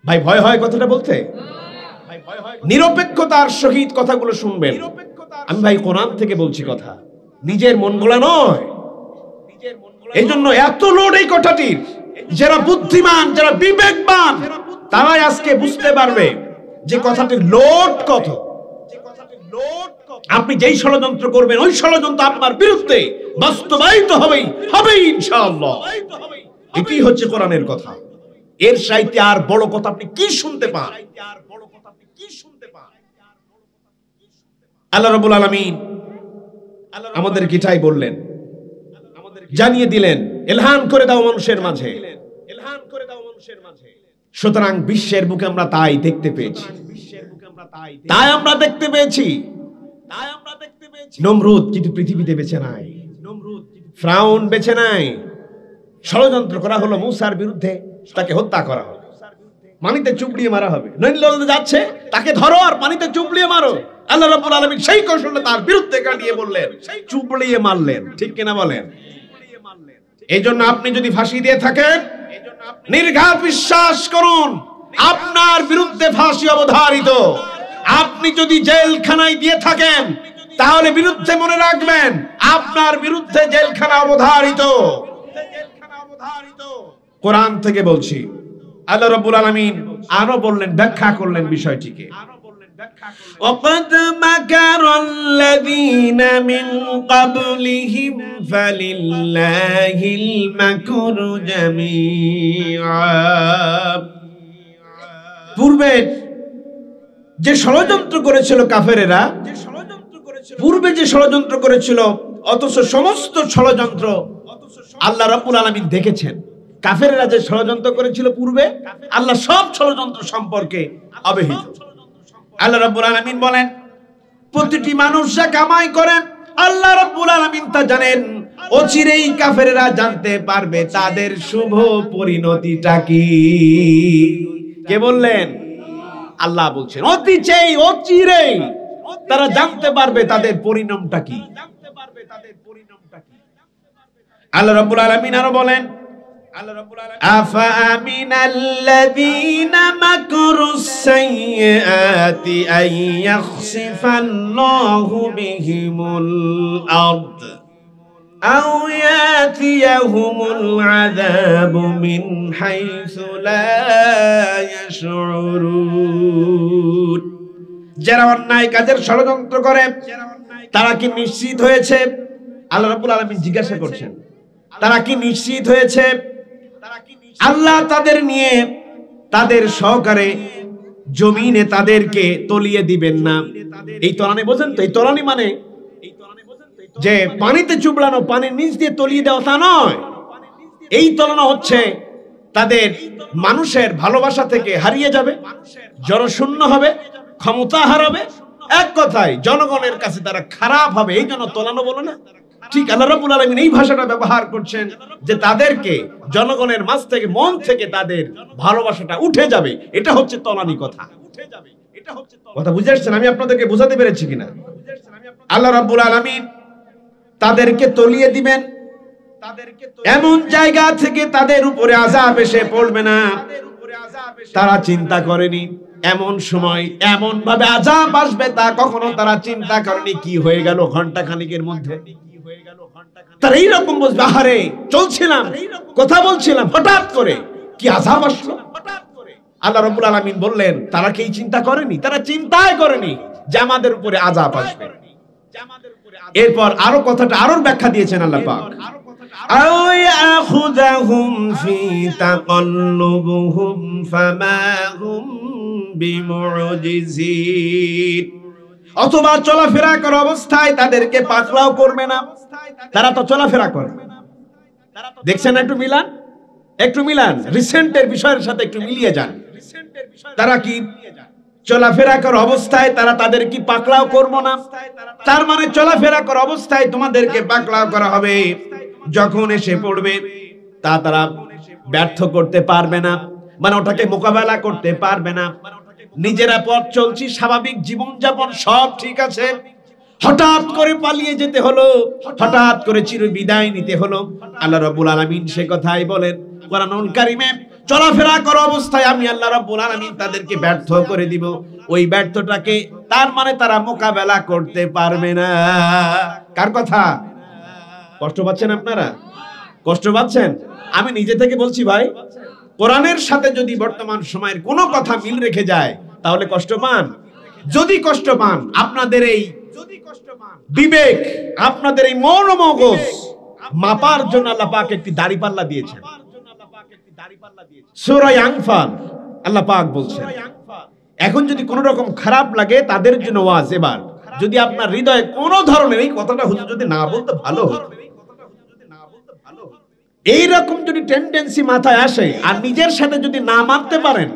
ভাই ভয় হয় কথাটা বলতে? নিরপেক্ষতার সহিত কথাগুলো শুনবেন। আমি ভাই কোরআন থেকে বলছি কথা, নিজের মন গলা নয়। এই জন্য এত লোড এই কথাটির। যারা বুদ্ধিমান, যারা বিবেকবান, তারাই আজকে বুঝতে পারবে যে কথাটির লোড কত। আপনি যেই ষড়যন্ত্র করবেন ওই ষড়যন্ত্র আপনার বিরুদ্ধে বাস্তবায়িত হবেই ইনশাআল্লাহ। এটি হচ্ছে কোরআনের কথা। এর চাইতে আর বড় কথা আপনি কি শুনতে পান? আল্লাহ রাব্বুল আলামিন আমাদের কিটাই বললেন, জানিয়ে দিলেন, এলহান করে দাও মানুষের মাঝে। সুতরাং বিশ্বের বুকে আমরা তাই দেখতে পেয়েছি, তাই আমরা দেখতে পেয়েছি। নমরুদ কিন্তু পৃথিবীতে বেঁচে নাই, ফিরআউন বেঁচে নাই। ষড়যন্ত্র করা হলো মুসার বিরুদ্ধে, তাকে হত্যা করা হলো, পানিতে চুবড়িয়ে মারা হবে। নদীতে যাচ্ছে, তাকে ধরো আর পানিতে চুবড়িয়ে মারো। আল্লাহ রাব্বুল আলামিন সেই কৌশলে তার বিরুদ্ধে কাটিয়ে বললেন, চুবড়িয়ে মারলেন। ঠিক কিনা বলেন? এই জন্য আপনি যদি ফাঁসি দিয়ে থাকেন, নির্ঘাত বিশ্বাস করুন আপনার বিরুদ্ধে ফাঁসি অবধারিত। আপনি যদি জেলখানায় দিয়ে থাকেন তাহলে বিরুদ্ধে মনে রাখবেন আপনার বিরুদ্ধে জেলখানা অবধারিত। কোরআন থেকে বলছি। আল্লাহ রাব্বুল আলামিন আরো বললেন, ব্যাখ্যা করলেন বিষয়টিকে। وَقَدْ مَكَرَ الَّذِينَ مِنْ قَبْلِهِمْ فَلِلَّهِ الْمَكْرُ جَمِيعًا। পূর্বে যে ষড়যন্ত্র করেছিল কাফেরেরা, পূর্বে যে ষড়যন্ত্র করেছিল, অথচ সমস্ত ষড়যন্ত্র আল্লাহ রাব্বুল আলামিন দেখেছেন। কাফেরেরা যে ষড়যন্ত্র করেছিল পূর্বে, আল্লাহ সব ষড়যন্ত্র সম্পর্কে অবহিত। আল্লাহ রাব্বুল আলামিন বলেন, প্রতিটি মানুষ যা কামাই করে আল্লাহ রাব্বুল আলামিন তা জানেন। অচিরেই কাফেরেরা জানতে পারবে তাদের শুভ পরিণতিটা কি। কে বললেন? আল্লাহ বলছেন, অচিরেই তারা জানতে পারবে তাদের পরিণামটা কি। আল্লাহ রাব্বুল আলামিন আরো বলেন, আফামিনাল্লাযীনা মাকরুস-সাইয়্যাতি আন ইয়াখসিফাল্লাহু বিহিমুল আরদ আও ইয়াতিয়াহুমুল আযাবু মিন হাইসু লা ইয়াশউরুন। যারা অন্যায় কাজের ষড়যন্ত্র করে তারা কি নিশ্চিত হয়েছে? আল্লাহ রাব্বুল আলামিন জিজ্ঞাসা করছেন, তারা কি নিশ্চিত হয়েছে আল্লাহ তাদের নিয়ে তাদের সহকারে জমিনে তাদেরকে তলিয়ে দিবেন না? এই তলানি বোঝেন তো? এই তলানি মানে যে পানিতে চুবড়ানো, পানির নিচ দিয়ে তলিয়ে দেওয়া তা নয়। এই তলানো হচ্ছে তাদের মানুষের ভালোবাসা থেকে হারিয়ে যাবে, জনশূন্য হবে, ক্ষমতা হারাবে, এক কথায় জনগণের কাছে তারা খারাপ হবে। এই জন্য তলানো বলো না? ঠিক আল্লাহ রাব্বুল আলামিন এই ভাষাটা ব্যবহার করছেন যে তাদেরকে জনগণের মাঝ থেকে, মন থেকে তাদের ভালোবাসাটা উঠে যাবে। এটা হচ্ছে তলানি কথা। কথা বুঝে আসছেন? আমি আপনাদেরকে বোঝাতে পেরেছি কিনা? আল্লাহ রাব্বুল আলামিন তাদেরকে তলিয়ে দিবেন, এমন জায়গা থেকে তাদের উপরে আযাব এসে পড়বে না তারা চিন্তা করেনি। এমন সময় এমন ভাবে আযাব আসবে তা কখনো তারা চিন্তা করেনি। কি হয়ে গেল ঘন্টা খানিকের মধ্যে? তারা এইরকম বুঝবে, আহারে চলছিলাম, কথা বলছিলাম, হঠাৎ করে কি আযাব আসলো। আল্লাহ রাব্বুল আলামিন বললেন, তারা কি চিন্তা করেনি? তারা চিন্তাই করেনি যে আমাদের উপরে আযাব আসবে। এরপর আরো কথাটা আরো ব্যাখ্যা দিয়েছেন আল্লাহ পাক, আও ইয়াখুযাহুম ফি তাকাল্লুবুহুম ফামা হুম বিমুজিজিন। অথবা চলাফেরা করার অবস্থায় তাদেরকে পাকড়াও করবে না। তারা তো চলাফেরা করে, দেখছেন? একটু মিলান রিসেন্টের বিষয়ের সাথে একটু মিলিয়ে যান। তারা কি চলাফেরা করার অবস্থায় তারা তাদেরকে পাকড়াও করব না, তার মানে চলাফেরা করার অবস্থায় তোমাদেরকে পাকড়াও করা হবে। যখন এসে পড়বে তারা ব্যর্থ করতে পারবে না, মানে ওটাকে মোকাবেলা করতে পারবে না। নিজেরা পথ চলছি, স্বাভাবিক জীবনযাপন সব ঠিক আছে, হঠাৎ করে পালিয়ে যেতে হলো, হঠাৎ করে চির বিদায় নিতে হলো। আল্লাহ রাব্বুল আলামিন সে কথাই বলেন কোরআনুল কারীমে, চলাফেরা করা অবস্থায় আমি আল্লাহ রাব্বুল আলামিন তাদেরকে ব্যর্থ করে দিব। ওই ব্যর্থটাকে তার মানে তারা মোকাবেলা করতে পারবে না। কার কথা? কষ্ট পাচ্ছেন আপনারা? কষ্ট পাচ্ছেন? আমি নিজে থেকে বলছি ভাই, কোরআনের সাথে যদি বর্তমান সময়ের কোনো কথা মিল রেখে যায় তাহলে কষ্ট পান। যদি কষ্ট পান, আপনাদের এই বিবেক, আপনাদের এই মন ও মগজ মাপার জন্য আল্লাহ পাক একটি দাড়িপাল্লা দিয়েছেন। সূরা আনফাল আল্লাহ পাক বলছেন, এখন যদি কোনো রকম খারাপ লাগে তাদের জন্য ওয়াজ। এবার যদি আপনার হৃদয়ে কোনো ধরনের এই কথাটা হুজুর যদি না বলতে ভালো হতো, এইরকম যদি টেন্ডেন্সি মাথায় আসে আর নিজের সাথে যদি না মানতে পারেন,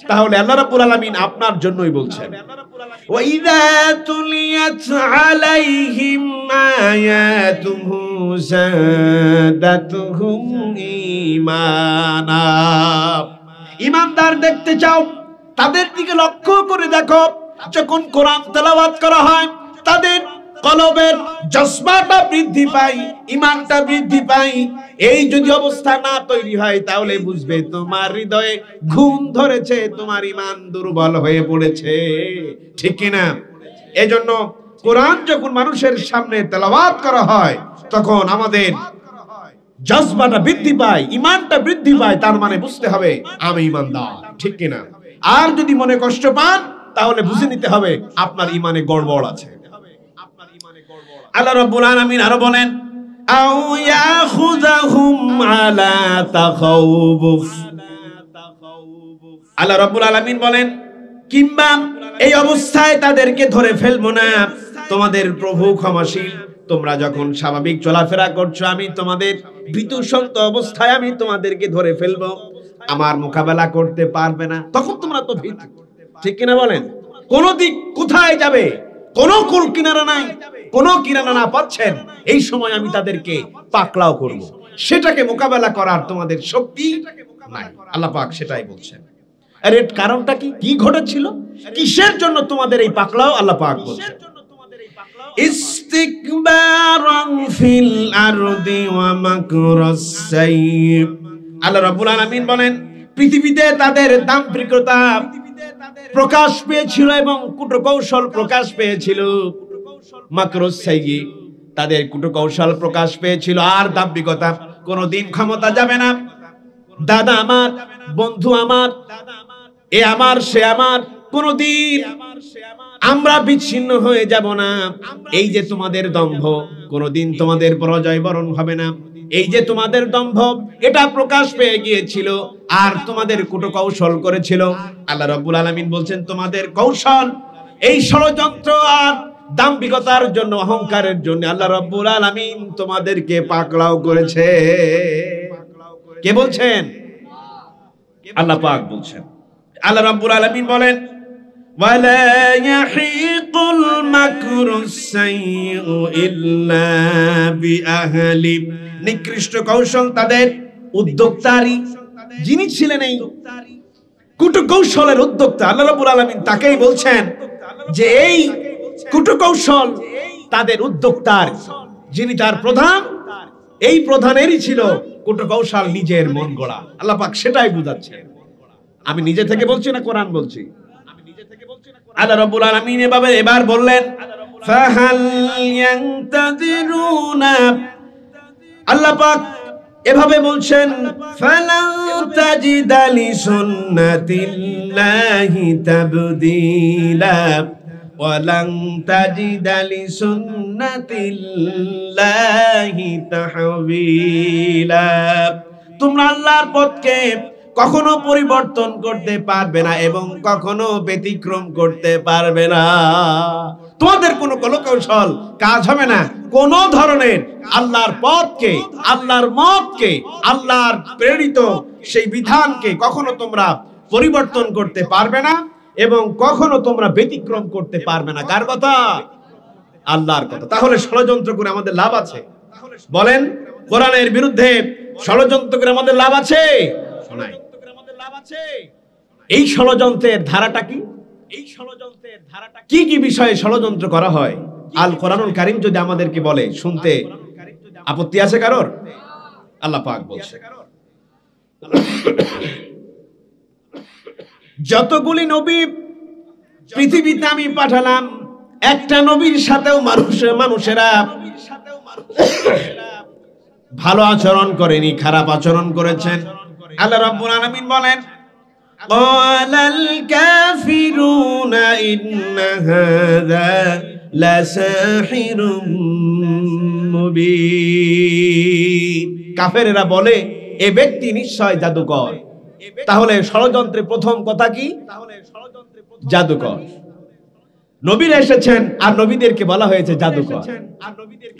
তাহলে আল্লাহ রাব্বুল আলামিন আপনার জন্যই বলছেন, ওয়াইযা তুলিয়াত আলাইহিম আয়াতুহু যাদাতুহুম ঈমানা। ঈমানদার দেখতে চাও, তাদের দিকে লক্ষ্য করে দেখো, যখন কোরআন তেলাওয়াত করা হয় তাদের কলবের জজবাটা বৃদ্ধি পায়, ঈমানটা বৃদ্ধি পায়। এই যদি অবস্থা না তৈরি হয় তাহলে বুঝবে তোমার হৃদয়ে ঘুম ধরেছে, তোমার ঈমান দুর্বল হয়ে পড়েছে, ঠিক কি না? এজন্য কোরআন যখন মানুষের সামনে তেলাওয়াত করা হয় তখন আমাদের জজবাটা বৃদ্ধি পায়, ঈমানটা বৃদ্ধি পায়, তার মানে বুঝতে হবে আমি ঈমানদার, ঠিক কি না? আর যদি মনে কষ্ট পান তাহলে বুঝে নিতে হবে আপনার ঈমানে গড়বড় আছে। আল্লাহ রাব্বুল আলামিন আরো বলেন, আও ইয়াখুযাহুম আলা তাখাউবুফ। আল্লাহ রাব্বুল আলামিন বলেন, কিংবা এই অবস্থায় তাদেরকে ধরে ফেলবো না। তোমাদের প্রভু ক্ষমাশীল, তোমরা যখন স্বাভাবিক চলাফেরা করছো, আমি তোমাদের ভীতু সন্ত অবস্থায় আমি তোমাদেরকে ধরে ফেলবো, আমার মোকাবেলা করতে পারবে না, তখন তোমরা তো ভীতু, ঠিক কিনা বলেন? কোন দিক কোথায় যাবে, কোন কুল কিনারা নাই, কোন কিনারা না পাচ্ছেন, এই সময় আমি তাদেরকে পাকড়াও করব, সেটাকে মোকাবেলা করার তোমাদের শক্তি নাই। আল্লাহ পাক সেটাই বলছেন। আর এর কারণটা কি, কি ঘটেছিল, কিসের জন্য তোমাদের এই পাকড়াও? আল্লাহ পাক বলছেন, ইস্তিকবারান ফিল আরদি ওয়া মাকরাস সাইয়্যি। আল্লাহ রাব্বুল আলামিন বলেন, পৃথিবীতে তাদের দাম্ভিকতা প্রকাশ পেয়েছিল এবং কুটকৌশল প্রকাশ পেয়েছিল। মাকরুস সাইয়্যি, তাদের কুটকৌশল প্রকাশ পেয়েছিল। আর দাম্ভিকতা কোনদিন ক্ষমতা যাবে না। দাদা আমার, বন্ধু আমার, এ আমার সে আমার, কোনদিন আমরা বিচ্ছিন্ন হয়ে যাব না। এই যে তোমাদের দম্ভ, কোনদিন তোমাদের পরাজয় বরণ হবে না। এই যে তোমাদের দম্ভ, এটা প্রকাশ পেয়ে গিয়েছিল আর তোমাদের কুটকৌশল করেছিল। আল্লাহ রাব্বুল আলামিন বলছেন, তোমাদের কৌশল, এই ষড়যন্ত্র আর দাম্ভিকতার জন্য, অহংকারের জন্য আল্লাহ রাব্বুল আলামিন তোমাদেরকে পাকড়াও করেছে। কে বলছেন? আল্লাহ পাক বলছেন। আল্লাহ রাব্বুল আলামিন বলেন, ওয়ালা ইয়াহিকুল মাকরুস সাইয়্যু ইল্লা বিআহলি। নিকৃষ্ট কৌশল তাদের উদ্যোক্তারই, যিনি ছিলেন এই কুটকৌশলের উদ্যোক্তা আল্লাহ রাব্বুল আলামিন তাকেই বলছেন যে এই কুটকৌশল তাদের উদ্যোক্তার, যিনি তার প্রধান, এই প্রধানেরই ছিল কুটকৌশল নিজের মন গড়া। আল্লাহ পাক সেটাই বুঝাচ্ছেন। আমি নিজে থেকে বলছি না কোরআন বলছি? আল্লাহ রাব্বুল আলামিন এবার বললেন, ফাহাল ইয়ান্তাযিরুনা। আল্লাহ পাক এভাবে বলছেন, ফালান তাজিদা লিসুন্নাতিল্লাহি তাবদীলা ওয়ালান তাজিদা লিসুন্নাতিল্লাহি তাহওয়িলা। তোমরা আল্লাহর পথকে কখনো পরিবর্তন করতে পারবে না এবং কখনো ব্যতিক্রম করতে পারবে না। তোমাদের কোনো কৌশল কাজ হবে না। কোন ধরনের আল্লাহর পথকে, আল্লাহর মতকে, আল্লাহর প্রেরিত সেই বিধানকে কখনো তোমরা পরিবর্তন করতে পারবে না এবং কখনো তোমরা ব্যতিক্রম করতে পারবে না। কার কথা? আল্লাহর কথা। তাহলে ষড়যন্ত্র করে আমাদের লাভ আছে? বলেন, কোরআনের বিরুদ্ধে ষড়যন্ত্র করে আমাদের লাভ আছে? নাই। এই ষড়যন্ত্রের ধারাটা কি? কি কি বিষয়ে ষড়যন্ত্র করা হয় আল কোরআনুল কারীম যদি আমাদেরকে বলে, শুনতে আপত্তি আছে কারোর? আল্লাহ পাক বলছে, যতগুলি নবী পৃথিবীতে আমি পাঠালাম, একটা নবীর সাথেও মানুষেরা ভালো আচরণ করেনি, খারাপ আচরণ করেছেন। আল্লাহ রাব্বুল আলামিন বলেন, ক্বালাল কাফিরুনা ইন্না হাযা লাসাহিরুম মুবিন। কাফেরেরা বলে এ ব্যক্তি নিশ্চয় জাদুকর। তাহলে ষড়যন্ত্রের প্রথম কথা কি? জাদুকর। নবীরা এসেছেন আর নবীদেরকে বলা হয়েছে জাদুকর।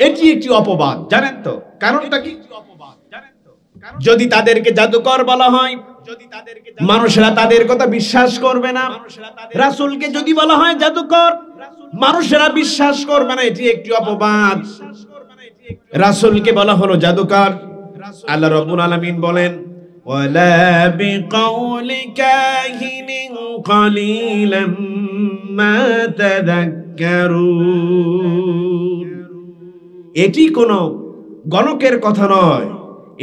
এটি একটি অপবাদ, জানেন তো কারণটা কি? যদি তাদেরকে জাদুকর বলা হয়, মানুষেরা তাদের কথা বিশ্বাস করবে না। রাসূলকে যদি বলা হয় জাদুকর, মানুষেরা বিশ্বাস করবে না, এটি একটি অপবাদ। রাসূলকে বলা হলো জাদুকর। আল্লাহ রাব্বুল আলামিন বলেন, ওয়ালা বিকাউলি কাহিনিন কালিলাম মা তাযাক্কারুন। এটি কোনো গণকের কথা নয়,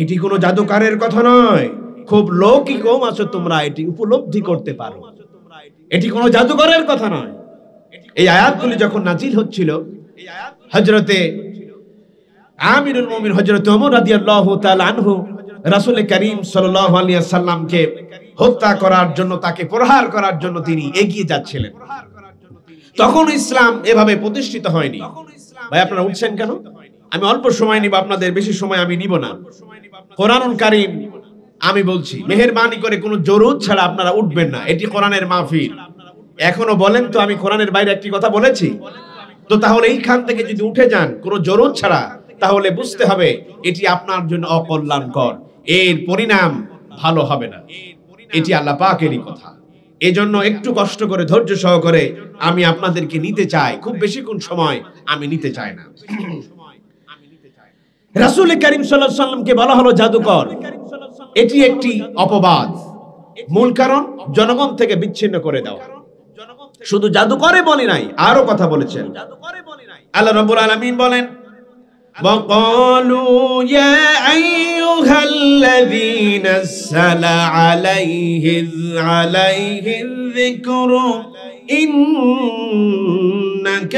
এটি কোনো জাদুকারের কথা নয়, খুব লোকই কম আছো তোমরা এটি উপলব্ধি করতে পারো। এটি কোনো জাদুকরের কথা নয়। এই আয়াতগুলি যখন নাজিল হচ্ছিল, হযরতে আমিরুল মুমিনিন হযরত ওমর রাদিয়াল্লাহু তাআলা আনহু রাসূল করিম সাল্লাল্লাহু আলাইহি ওয়াসাল্লামকে হত্যা করার জন্য, তাকে প্রহার করার জন্য তিনি এগিয়ে যাচ্ছিলেন। তখন ইসলাম এভাবে প্রতিষ্ঠিত হয়নি। ভাই আপনারা উঠছেন কেন? আমি অল্প সময় নিব, আপনাদের বেশি সময় আমি নিব না। কোরআনুল কারীম আমি বলছি, মেহেরবানি করে কোনো জরুরত ছাড়া আপনারা উঠবেন না। এটি কোরআনের মাহফিল। এখনো বলেন তো আমি কোরআনের বাইরে একটি কথা বলেছি? তো তাহলে এইখান থেকে যদি উঠে যান কোনো জরুরত ছাড়া, তাহলে বুঝতে হবে এটি আপনার জন্য অকল্যাণকর, এর পরিণাম ভালো হবে না। এটি আল্লাহ পাকেরই কথা। এজন্য একটু কষ্ট করে ধৈর্য সহকারে আমি আপনাদেরকে নিতে চাই, খুব বেশিক্ষণ সময় আমি নিতে চাই না। রাসূল করিম সাল্লাল্লাহু আলাইহি ওয়াসাল্লামকে বলা হলো জাদুকর, এটি একটি অপবাদ। মূল কারণ জনগণ থেকে বিচ্ছিন্ন করে দেওয়া। শুধু জাদুকরে বলি নাই, আরো কথা বলেছেন। আল্লাহ রাব্বুল আলামিন বলেন, وقالوا يا أيها الذي نزل عليه الذكر إنك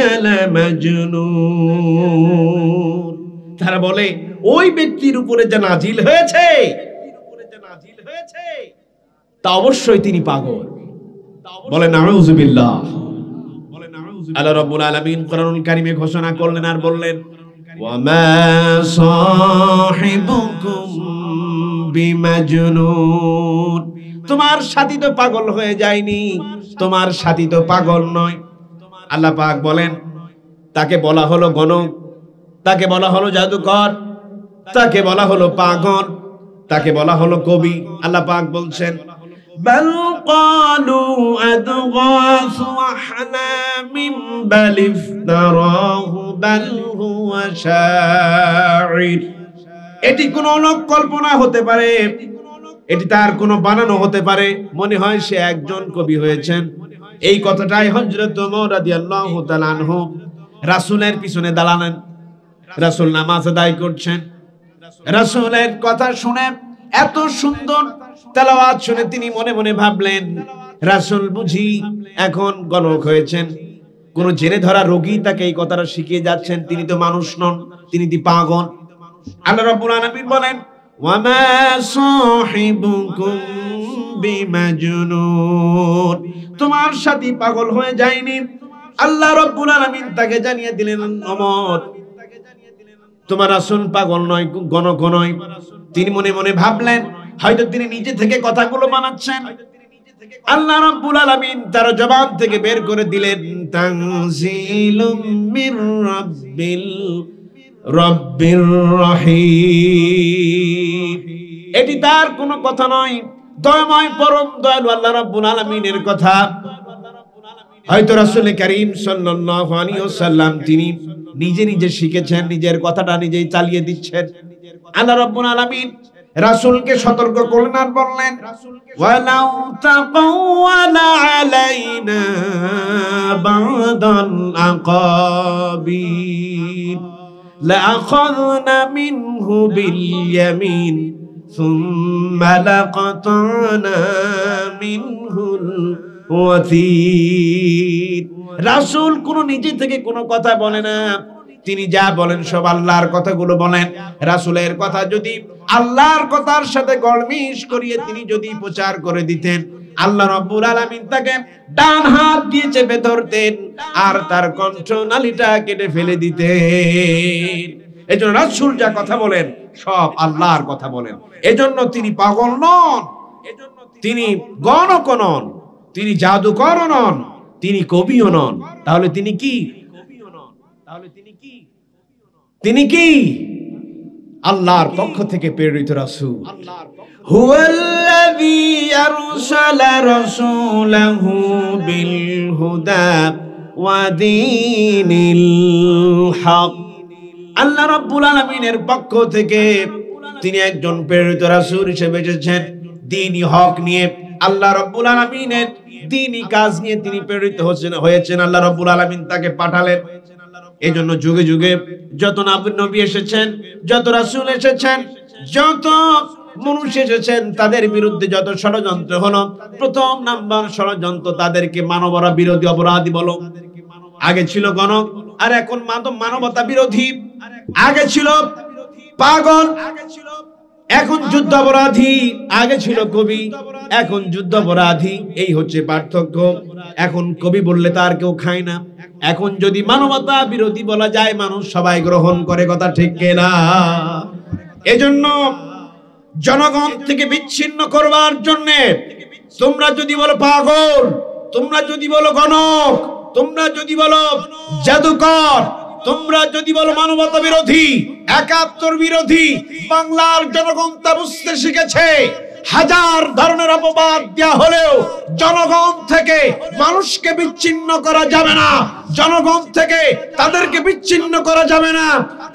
لمجنون। তারা বলে ওই ব্যক্তির উপরে যা নাজিল হয়েছে তা অবশ্যই তিনি পাগল। বলেন নাউযুবিল্লাহ। আল্লাহ রাব্বুল আলামিন কোরআনুল কারীমে ঘোষণা করলেন আর বললেন, ওয়ামা সাহিবুকুম বিমাজনুন। তোমার সাথী তো পাগল হয়ে যায়নি, তোমার সাথী তো পাগল নয়। আল্লাহ পাক বলেন, তাকে বলা হলো গণক, তাকে বলা হলো জাদুকর, তাকে বলা হলো পাগল, তাকে বলা হলো কবি। আল্লাহ পাক বলছেন, বাল ক্বালু আদগাসু আহলামিন বাল ইফতারাহু বাল হুয়া শাইর। এটি কোন লোক কল্পনা হতে পারে, এটি তার কোন বানানো হতে পারে, মনে হয় সে একজন কবি হয়েছেন। এই কথাটাই হযরত ওমর রাদিয়াল্লাহু তাআলা আনহু রাসূলের পিছনে দাঁড়ালেন। রাসূল নামাজ আদায় করছেন, রাসূলের কথা শুনে, এত সুন্দর তেলাওয়াত শুনে তিনি মনে মনে ভাবলেন, রাসূল বুঝি এখন গণক হয়েছেন, কোন জেনে ধরা রোগী তাকে এই কথাটা শিখিয়ে যাচ্ছেন। তিনি তো মানুষ নন, তিনি তো পাগল। আল্লাহ রাব্বুল আলামিন বলেন, ওয়ামা সাহিবুকুম বিমাজনুন। তোমার সাথী পাগল হয়ে যায়নি। আল্লাহ রাব্বুল আলামিন তাকে জানিয়ে দিলেন, ওমর তোমার রাসূল পাগল নয়, গণক নয়। তিনি মনে মনে ভাবলেন হয়তো তিনি নিজে থেকে কথাগুলো বানাচ্ছেন। আল্লাহ রাব্বুল আলামিন তার জবান থেকে বের করে দিলেন, তানজিলুম মির রাব্বির রহিম। এটি তার কোনো কথা নয়, দয়াময় পরম দয়ালু আল্লাহ রাব্বুল আলামিনের কথা। হয়তো রাসূল করিম সাল্লাল্লাহু আলাইহি ওয়াসাল্লাম তিনি নিজে নিজে শিখেছেন, নিজের কথাটা নিজেই চালিয়ে দিচ্ছেন। আল্লাহ রাব্বুল আলামিন রাসূলকে সতর্ক করলেন আর বললেন, ওয়ালাউ তাকাওয়ালা আলাইনা বাদাল আকাবির লাআখাযনা মিনহু বিল ইয়ামিন সুম্মা লাকাতানা মিনহুল ওয়াতির। রাসূল কোন নিজে থেকে কোনো কথা বলে না, তিনি যা বলেন সব আল্লাহর কথাগুলো বলেন। রাসূলের কথা যদি আল্লাহর কথার সাথে গলমিশ করিয়ে তিনি যদি প্রচার করে দিতেন, আল্লাহ রাব্বুল আলামিন তাকে ডান হাত দিয়ে চেপে ধরতেন আর তার কণ্ঠনালীটা কেটে ফেলে দিতেন। এজন্য রাসূল যা কথা বলেন সব আল্লাহর কথা বলেন। এজন্য তিনি পাগল নন, তিনি গণক নন, তিনি জাদুকর নন, তিনি কবিও নন। তাহলে তিনি কি? তিনি কি? আল্লাহর পক্ষ থেকে প্রেরিত রাসূল। হুয়াল্লাযী আরসালা রাসূলাহু বিল হুদা ওয়া দীনিল হক। আল্লাহ রাব্বুল আলামিনের পক্ষ থেকে তিনি একজন প্রেরিত রাসূল হিসেবে এসেছেন দ্বীনি হক নিয়ে। আল্লাহ রাব্বুল আলামিনের দ্বীনি কাজ নিয়ে তিনি প্রেরিত হয়েছেন। আল্লাহ রাব্বুল আলামিন তাকে পাঠালেন। এজন্য যুগে যুগে যত নবী এসেছেন, যত রাসূল এসেছেন, যত মানুষ এসেছেন, তাদের বিরুদ্ধে যত ষড়যন্ত্র হলো, প্রথম নাম্বার ষড়যন্ত্র তাদেরকে মানবতা বিরোধী অপরাধী বলো। আগে ছিল গণক, আর এখন মানবতা বিরোধী। আগে ছিল পাগল, এখন যুদ্ধ অপরাধী। আগে ছিল কবি, এখন যুদ্ধ অপরাধী। এই হচ্ছে পার্থক্য। এখন কবি বললে তার কেউ খায় না। এখন যদি মানবতা বিরোধী বলা যায়, মানুষ সবাই গ্রহণ করে। কথা ঠিক কিনা? এজন্য জনগণ থেকে বিচ্ছিন্ন করবার জন্য তোমরা যদি বলো পাগল, তোমরা যদি বলো গণক, তোমরা যদি বলো জাদুকর, তোমরা যদি বলো মানবতা বিরোধী, একাত্তর বিরোধী, বাংলার জনগণ তা বুঝতে শিখেছে। হাজার ধরনের অপবাদ দেয়া হলেও জনগণ থেকে মানুষকে বিচ্ছিন্ন করা যাবে না, জনগণ থেকে তাদেরকে বিচ্ছিন্ন করা যাবে না,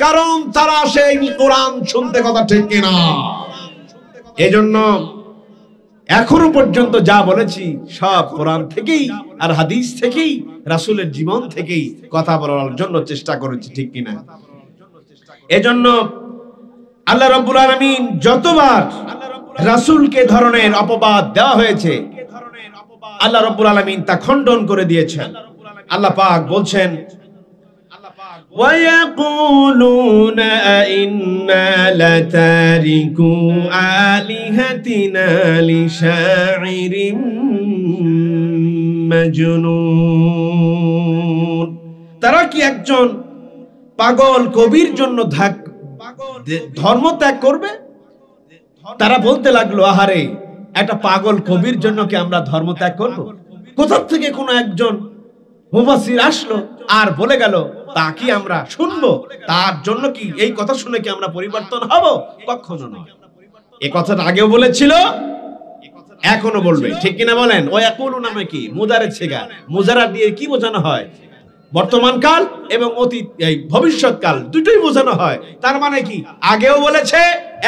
কারণ তারা সেই কোরআন শুনতে। কথা ঠিক কিনা? এজন্য এখনো পর্যন্ত যা বলেছি সব কোরআন থেকেই আর হাদিস থেকেই, রাসূলের জীবন থেকেই কথা বলার জন্য চেষ্টা করেছি। ঠিক কিনা? এজন্য আল্লাহ রাব্বুল আলামিন যতবার রাসূলকে ধরনের অপবাদ দেওয়া হয়েছে, আল্লাহ রাব্বুল আলামিন তা খণ্ডন করে দিয়েছেন। আল্লাহ পাক বলছেন, وَيَقُولُونَ أَإِنَّا لَتَارِكُو آلِهَتِنَا لِشَاعِرٍ مَجْنُونٍ। তারা কি একজন পাগল কবির জন্য ধর্ম ত্যাগ করবে? তারা বলতে লাগলো, আহারে, একটা পাগল কবির জন্য কি আমরা ধর্ম ত্যাগ করব? কোথা থেকে কোন একজন মুফাসসির আসলো আর বলে গেল, তা কি আমরা শুনবো? তার জন্য কি এই কথা শুনে কি আমরা পরিবর্তন হব? কখনো নয়। এই কথাটা আগেও বলেছিল, এখনো বলবে। ঠিক কিনা বলেন? ওয়াকুলু নামে কি মুদারের ছিগা, মুজারা দিয়ে কি বোঝানো হয়? বর্তমান কাল এবং অতীত, এই ভবিষ্যৎ কাল দুটোই বোঝানো হয়। তার মানে কি আগেও বলেছে,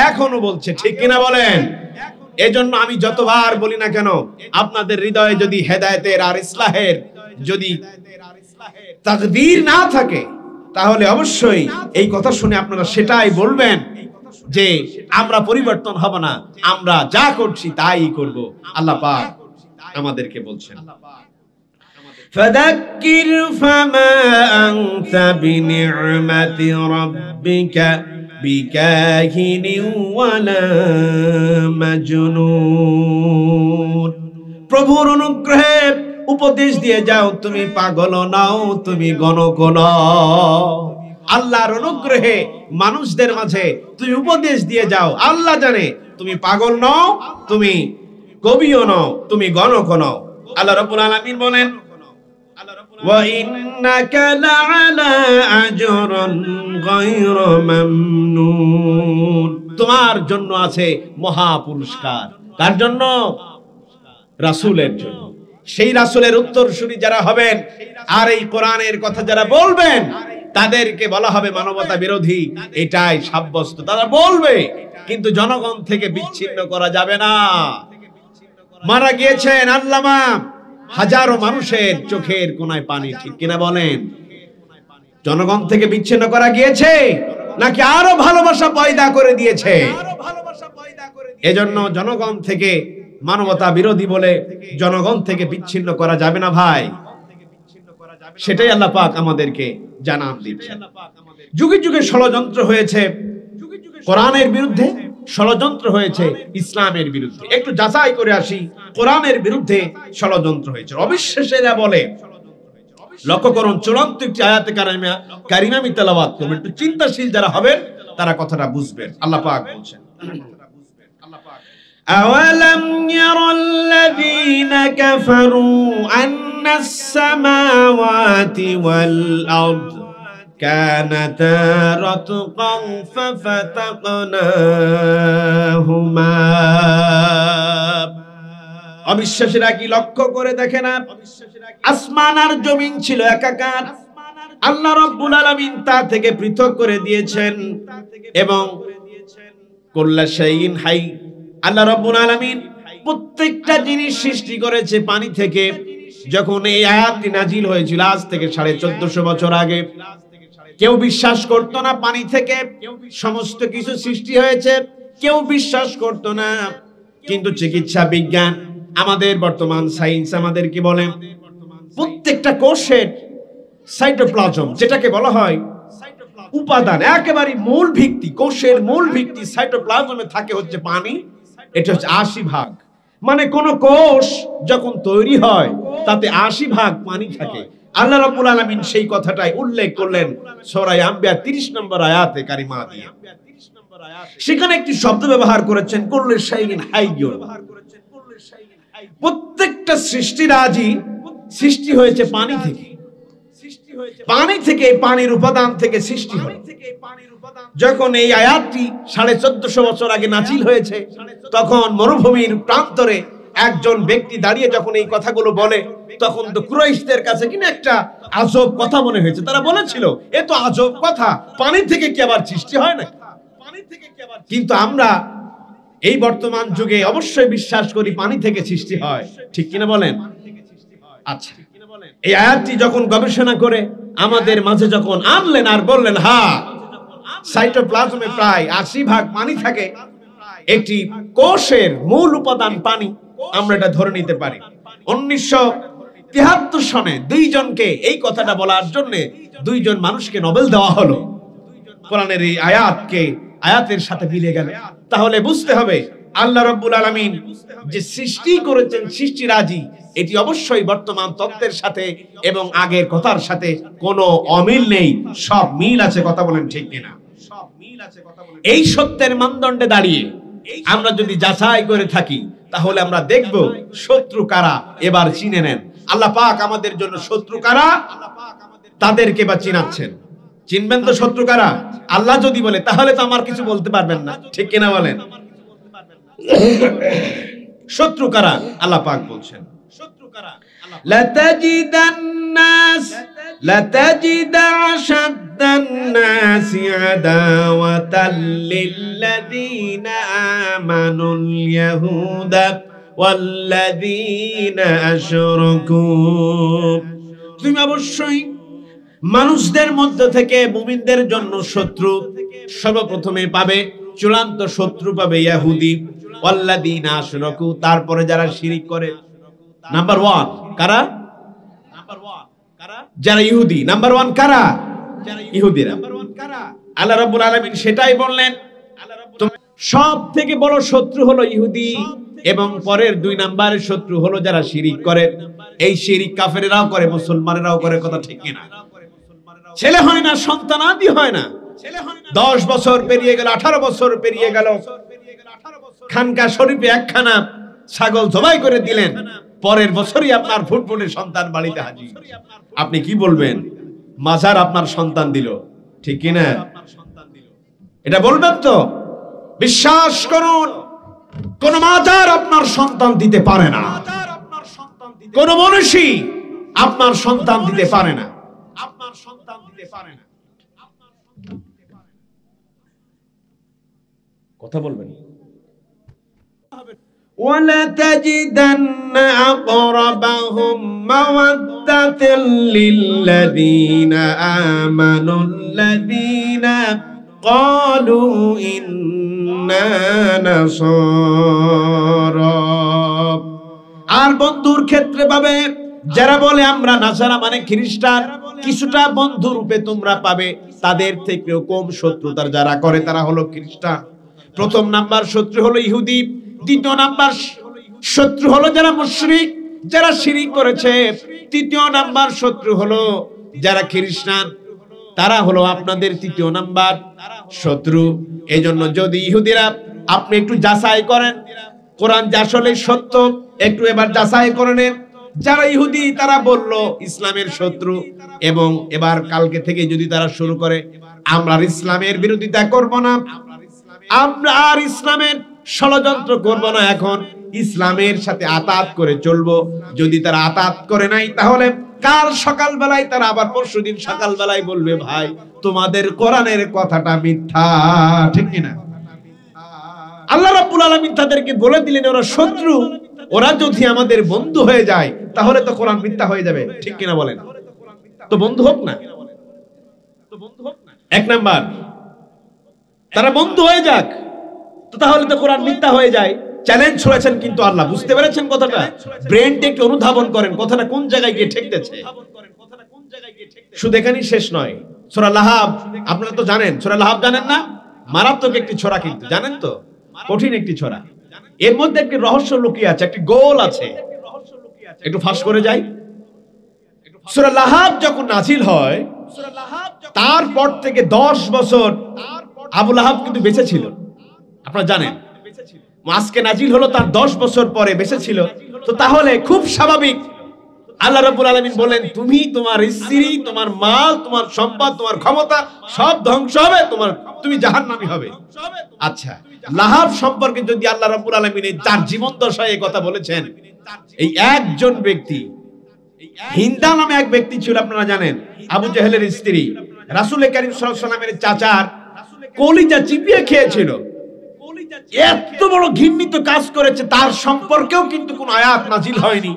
এখনো বলছে। ঠিক কিনা বলেন? এজন্য আমি যতবার বলি না কেন, আপনাদের হৃদয়ে যদি হেদায়েতের আর ইসলাহের যদি তাকদীর না থাকে, তাহলে অবশ্যই এই কথা শুনে আপনারা সেটাই বলবেন যে আমরা পরিবর্তন হব না, আমরা যা করছি তাই করব। আল্লাহ পাক আমাদেরকে বলছেন, ফাযাক্কির ফামা আনতা বিনি'মাতি রাব্বিকা বিকাহিনিন ওয়ালা মাজনুন। প্রভুর অনুগ্রহে উপদেশ দিয়ে যাও, তুমি পাগল নাও, তুমি গণক নও। আল্লাহর অনুগ্রহে মানুষদের মাঝে তুমি উপদেশ দিয়ে যাও। আল্লাহ জানে তুমি পাগল নও, তুমি কবিও নও, তুমি গণক নও। আল্লাহ রাব্বুল আলামিন বলেন, ওয়া ইন্নাকা লাআলা আজরান গায়রা মামনুন। তোমার জন্য আছে মহা পুরস্কার। কার জন্য? রাসূলের জন্য। সেই রাসূলের উত্তরসূরি যারা হবেন আর এই কোরআনের কথা যারা বলবেন তাদেরকে বলা হবে মানবতা বিরোধী, এটাই সাব্যস্ত তারা বলবে, কিন্তু জনগণ থেকে বিচ্ছিন্ন করা যাবে না। মারা গিয়েছেন আল্লামা, হাজারো মানুষের চোখের কোনায় পানি, ঠিক কিনা বলেন? জনগণ থেকে বিচ্ছিন্ন করা গিয়েছে নাকি আরো ভালোবাসা পয়দা করে দিয়েছে? এজন্য জনগণ থেকে মানবতা বিরোধী বলে জনগণ থেকে বিচ্ছিন্ন করা যাবে না ভাই, সেটাই আল্লাহ পাক আমাদেরকে জানান দিচ্ছেন। যুগে যুগে ষড়যন্ত্র হয়েছে কোরআনের বিরুদ্ধে, ষড়যন্ত্র হয়েছে ইসলামের বিরুদ্ধে। একটু যাচাই করে আসি, কোরআনের বিরুদ্ধে ষড়যন্ত্র হয়েছে। অবিশ্বাসে এরা বলে, লক্ষ্য করুন, চূড়ান্ত একটি আয়াতে কারিমা আমি তেলাওয়াত করব, একটু চিন্তাশীল যারা হবেন তারা কথাটা বুঝবেন। আল্লাহ পাক বলছেন, আওয়ালাম ইয়ারাল্লাযীনা কাফারু আন্নাস সামাওয়াতি ওয়াল আরদ কানাতা রাতকান ফাফাতাকনাহুমা। অবিশ্বাসীরা কি লক্ষ্য করে দেখে না? আসমান আর জমিন ছিল একাকার, আল্লাহ রাব্বুল আলামিন তা থেকে পৃথক করে দিয়েছেন, এবং কুল্লা শাইইন হাই, আল্লাহ রাব্বুল আলামিন প্রত্যেকটা জিনিস সৃষ্টি করেছে পানি থেকে। যখন এই আয়াতটি নাজিল হয়েছিল আজ থেকে 1450 বছর আগে, কেউ বিশ্বাস করতো না পানি থেকে সমস্ত কিছু সৃষ্টি হয়েছে, কেউ বিশ্বাস করতো না। কিন্তু চিকিৎসা বিজ্ঞান, আমাদের বর্তমান সায়েন্স আমাদেরকে বলে প্রত্যেকটা কোষের সাইটোপ্লাজম, যেটাকে বলা হয় উপাদান, একেবারে মূল ভিত্তি, কোষের মূল ভিত্তি সাইটোপ্লাজমে থাকে হচ্ছে পানি। এটা হচ্ছে 80 ভাগ, মানে কোন কোষ যখন তৈরি হয় তাতে 80 ভাগ পানি থাকে। আল্লাহ রাব্বুল আলামিন সেই কথাটাই উল্লেখ করলেন সূরা আম্বিয়া 30 নম্বর আয়াতে কারিমা দিয়ে। সেখানে একটি শব্দ ব্যবহার করেছেন কুল্লু শাইইন হাইয়্যুন। প্রত্যেকটা সৃষ্টিরাজি সৃষ্টি হয়েছে পানি থেকে, পানি থেকে, পানির উপাদান থেকে সৃষ্টি হয়। যখন এই আয়াতটি 1450 বছর আগে নাজিল হয়েছে, তখন মরুভূমির প্রান্তরে একজন ব্যক্তি দাঁড়িয়ে যখন এই কথাগুলো বলে, তখন তো কুরাইশদের কাছে কিনা একটা আজব কথা মনে হয়েছে। তারা বলেছিল, এ তো আজব কথা, পানি থেকে কি আবার সৃষ্টি হয় না? কিন্তু আমরা এই বর্তমান যুগে অবশ্যই বিশ্বাস করি পানি থেকে সৃষ্টি হয়, ঠিক কিনা বলেন? আচ্ছা, এই আয়াতটি যখন গবেষণা করে আমাদের মাঝে যখন আনলেন আর বললেন, হ্যাঁ, সাইটোপ্লাজমে প্রায় 80 ভাগ পানি থাকে, একটি কোষের মূল উপাদান পানি, আমরা এটা ধরে নিতে পারি। 1973 সনে দুইজনকে এই কথাটা বলার জন্য দুইজন মানুষকে নোবেল দেওয়া হলো। কোরআনের এই আয়াতের সাথে মিলে গেল। তাহলে বুঝতে হবে আল্লাহ রাব্বুল আলামিন যে সৃষ্টি করেছেন, সৃষ্টিরাজি, এটি অবশ্যই বর্তমান তত্ত্বের সাথে এবং আগের কথার সাথে কোনো অমিল নেই, সব মিল আছে। কথা বলেন ঠিক কিনা? এই সত্যের মানদণ্ডে দাঁড়িয়ে আমরা যদি যাচাই করে থাকি, তাহলে আমরা দেখব শত্রু কারা, এবার চিনে নেন। আল্লাহ পাক আমাদের জন্য শত্রু কারা তাদেরকে বা চিনাচ্ছেন। চিনবেন তো শত্রু কারা? আল্লাহ যদি বলে তাহলে তো আমার কিছু বলতে পারবেন না, ঠিক কিনা বলেন? শত্রু কারা আল্লাহ পাক বলছেন, لتجد أشد الناس عداوة للذين آمنوا اليهود والذين أشركوا। তুমি অবশ্যই মানুষদের মধ্য থেকে মুমিনদের জন্য শত্রু সর্বপ্রথমে পাবে, চূড়ান্ত শত্রু পাবে ইহুদি, ওয়াল্লাযীনা আশরাকু, তারপরে যারা শিরিক করে। নাম্বার 1 কারা? যারা ইহুদি। নাম্বার 1 কারা? ইহুদিরা। আল্লাহ রাব্বুল আলামিন সেটাই বললেন, সব থেকে বড় শত্রু হলো ইহুদি, এবং পরের 2 নম্বরের শত্রু হলো যারা শিরিক করে। এই শিরিক কাফেরেরাও করে, মুসলমানেরাও করে। কথা ঠিক কিনা? ছেলে হয় না, সন্তানাদি হয় না, 10 বছর পেরিয়ে গেল, 18 বছর পেরিয়ে গেল, খানকা শরীফে একখানা ছাগল জবাই করে দিলেন, পরের বছরই আপনার ফুটফুটে সন্তান বাড়িতে হাজির। আপনি কি বলবেন? মাজার আপনার সন্তান দিল, ঠিক কিনা? এটা বলবেন তো? বিশ্বাস করুন, কোন মাজার আপনার সন্তান দিতে পারে না। কোন মানুষই আপনার সন্তান দিতে পারে না। কথা বলবেন। وَلَتَجِدَنَّ أَقْرَبَهُمْ مَوَدَّةً لِلَّذِينَ آمَنُوا الَّذِينَ قَالُوا إِنَّا نَصَارَى। আর বন্ধুর ক্ষেত্রে পাবে যারা বলে আমরা নাসারা মানে খ্রিস্টান, কিছুটা বন্ধু রূপে তোমরা পাবে। তাদের থেকেও কম শত্রুতার যারা করে তারা হলো খ্রিস্টান। প্রথম নাম্বার শত্রু হলো ইহুদি, দ্বিতীয় নাম্বার শত্রু হলো যারা মুশরিক, যারা শিরিক করেছে, তৃতীয় নাম্বার শত্রু হলো যারা খ্রিস্টান, তারা হলো আপনাদের তৃতীয় নাম্বার শত্রু। এজন্য যদি ইহুদিরা, আপনি একটু যাচাই করেন কোরআন যে আসলে সত্য, একটু এবার যাচাই করে নেন। যারা ইহুদি তারা বলল ইসলামের শত্রু, এবং এবার কালকে থেকে যদি তারা শুরু করে আমরা ইসলামের বিরোধিতা করব না, আমরা আর ইসলামের ষড়যন্ত্র করব না, এখন ইসলামের সাথে আতাত করে চলবো। যদি তারা আতাত করে নাই, তাহলে কাল সকালবেলায় তারা আবার পরশুদিন সকালবেলায় বলবে ভাই তোমাদের কোরআনের কথাটা মিথ্যা, ঠিক কিনা? আল্লাহ রাব্বুল আলামিন তাদেরকে বলে দিলেন ওরা শত্রু, ওরা যদি আমাদের বন্ধু হয়ে যায় তাহলে তো কোরআন মিথ্যা হয়ে যাবে, ঠিক কিনা বলেন? তো বন্ধু হোক না। এক নাম্বার, তারা বন্ধু হয়ে যাক, তো তাহলে তো কোরআন মিথ্যা হয়ে যায়। চ্যালেঞ্জ ছড়েছেন কিন্তু আল্লাহ, বুঝতে পেরেছেন কথাটা? ব্রেনটা একটু অনুধাবন করেন কথাটা কোন জায়গায় গিয়ে ঠেকতেছে। শুধু এখানেই শেষ নয়, সূরা লাহাব আপনারা তো জানেন, সূরা লাহাব জানেন না? মারাত্মক একটি ছড়া, কিন্তু জানেন তো, কঠিন একটি ছড়া। এর মধ্যে একটি রহস্য লুকিয়ে আছে, একটি গোল আছে, একটু ফাঁস করে যাই। সূরা লাহাব যখন নাজিল হয় তারপর থেকে 10 বছর আবু লাহাব কিন্তু বেঁচে ছিল, আপনারা জানেন। আজকে নাজিল হলো তার 10 বছর পরে বেঁচে ছিল। তো তাহলে খুব স্বাভাবিক আল্লাহ রাব্বুল আলামিন বলেন তুমি, তোমার স্ত্রী, তোমার মাল, তোমার সম্পদ, তোমার ক্ষমতা সব ধ্বংস হবে, তুমি জাহান্নামী হবে। আচ্ছা, লাহাব সম্পর্কে যদি আল্লাহ রাব্বুল আলামিন তার জীবন দশায় এই কথা বলেছেন, এই একজন ব্যক্তি, হিন্দা নামে এক ব্যক্তি ছিল, আপনারা জানেন, আবু জেহেলের স্ত্রী, রাসূল কারীম সাল্লাল্লাহু আলাইহি ওয়াসাল্লামের চাচার কলিজা চিবিয়ে খেয়েছিল। এত বড় ঘৃণিত কাজ করেছে, তার সম্পর্কেও কিন্তু কোনো আয়াত নাজিল হয়নি।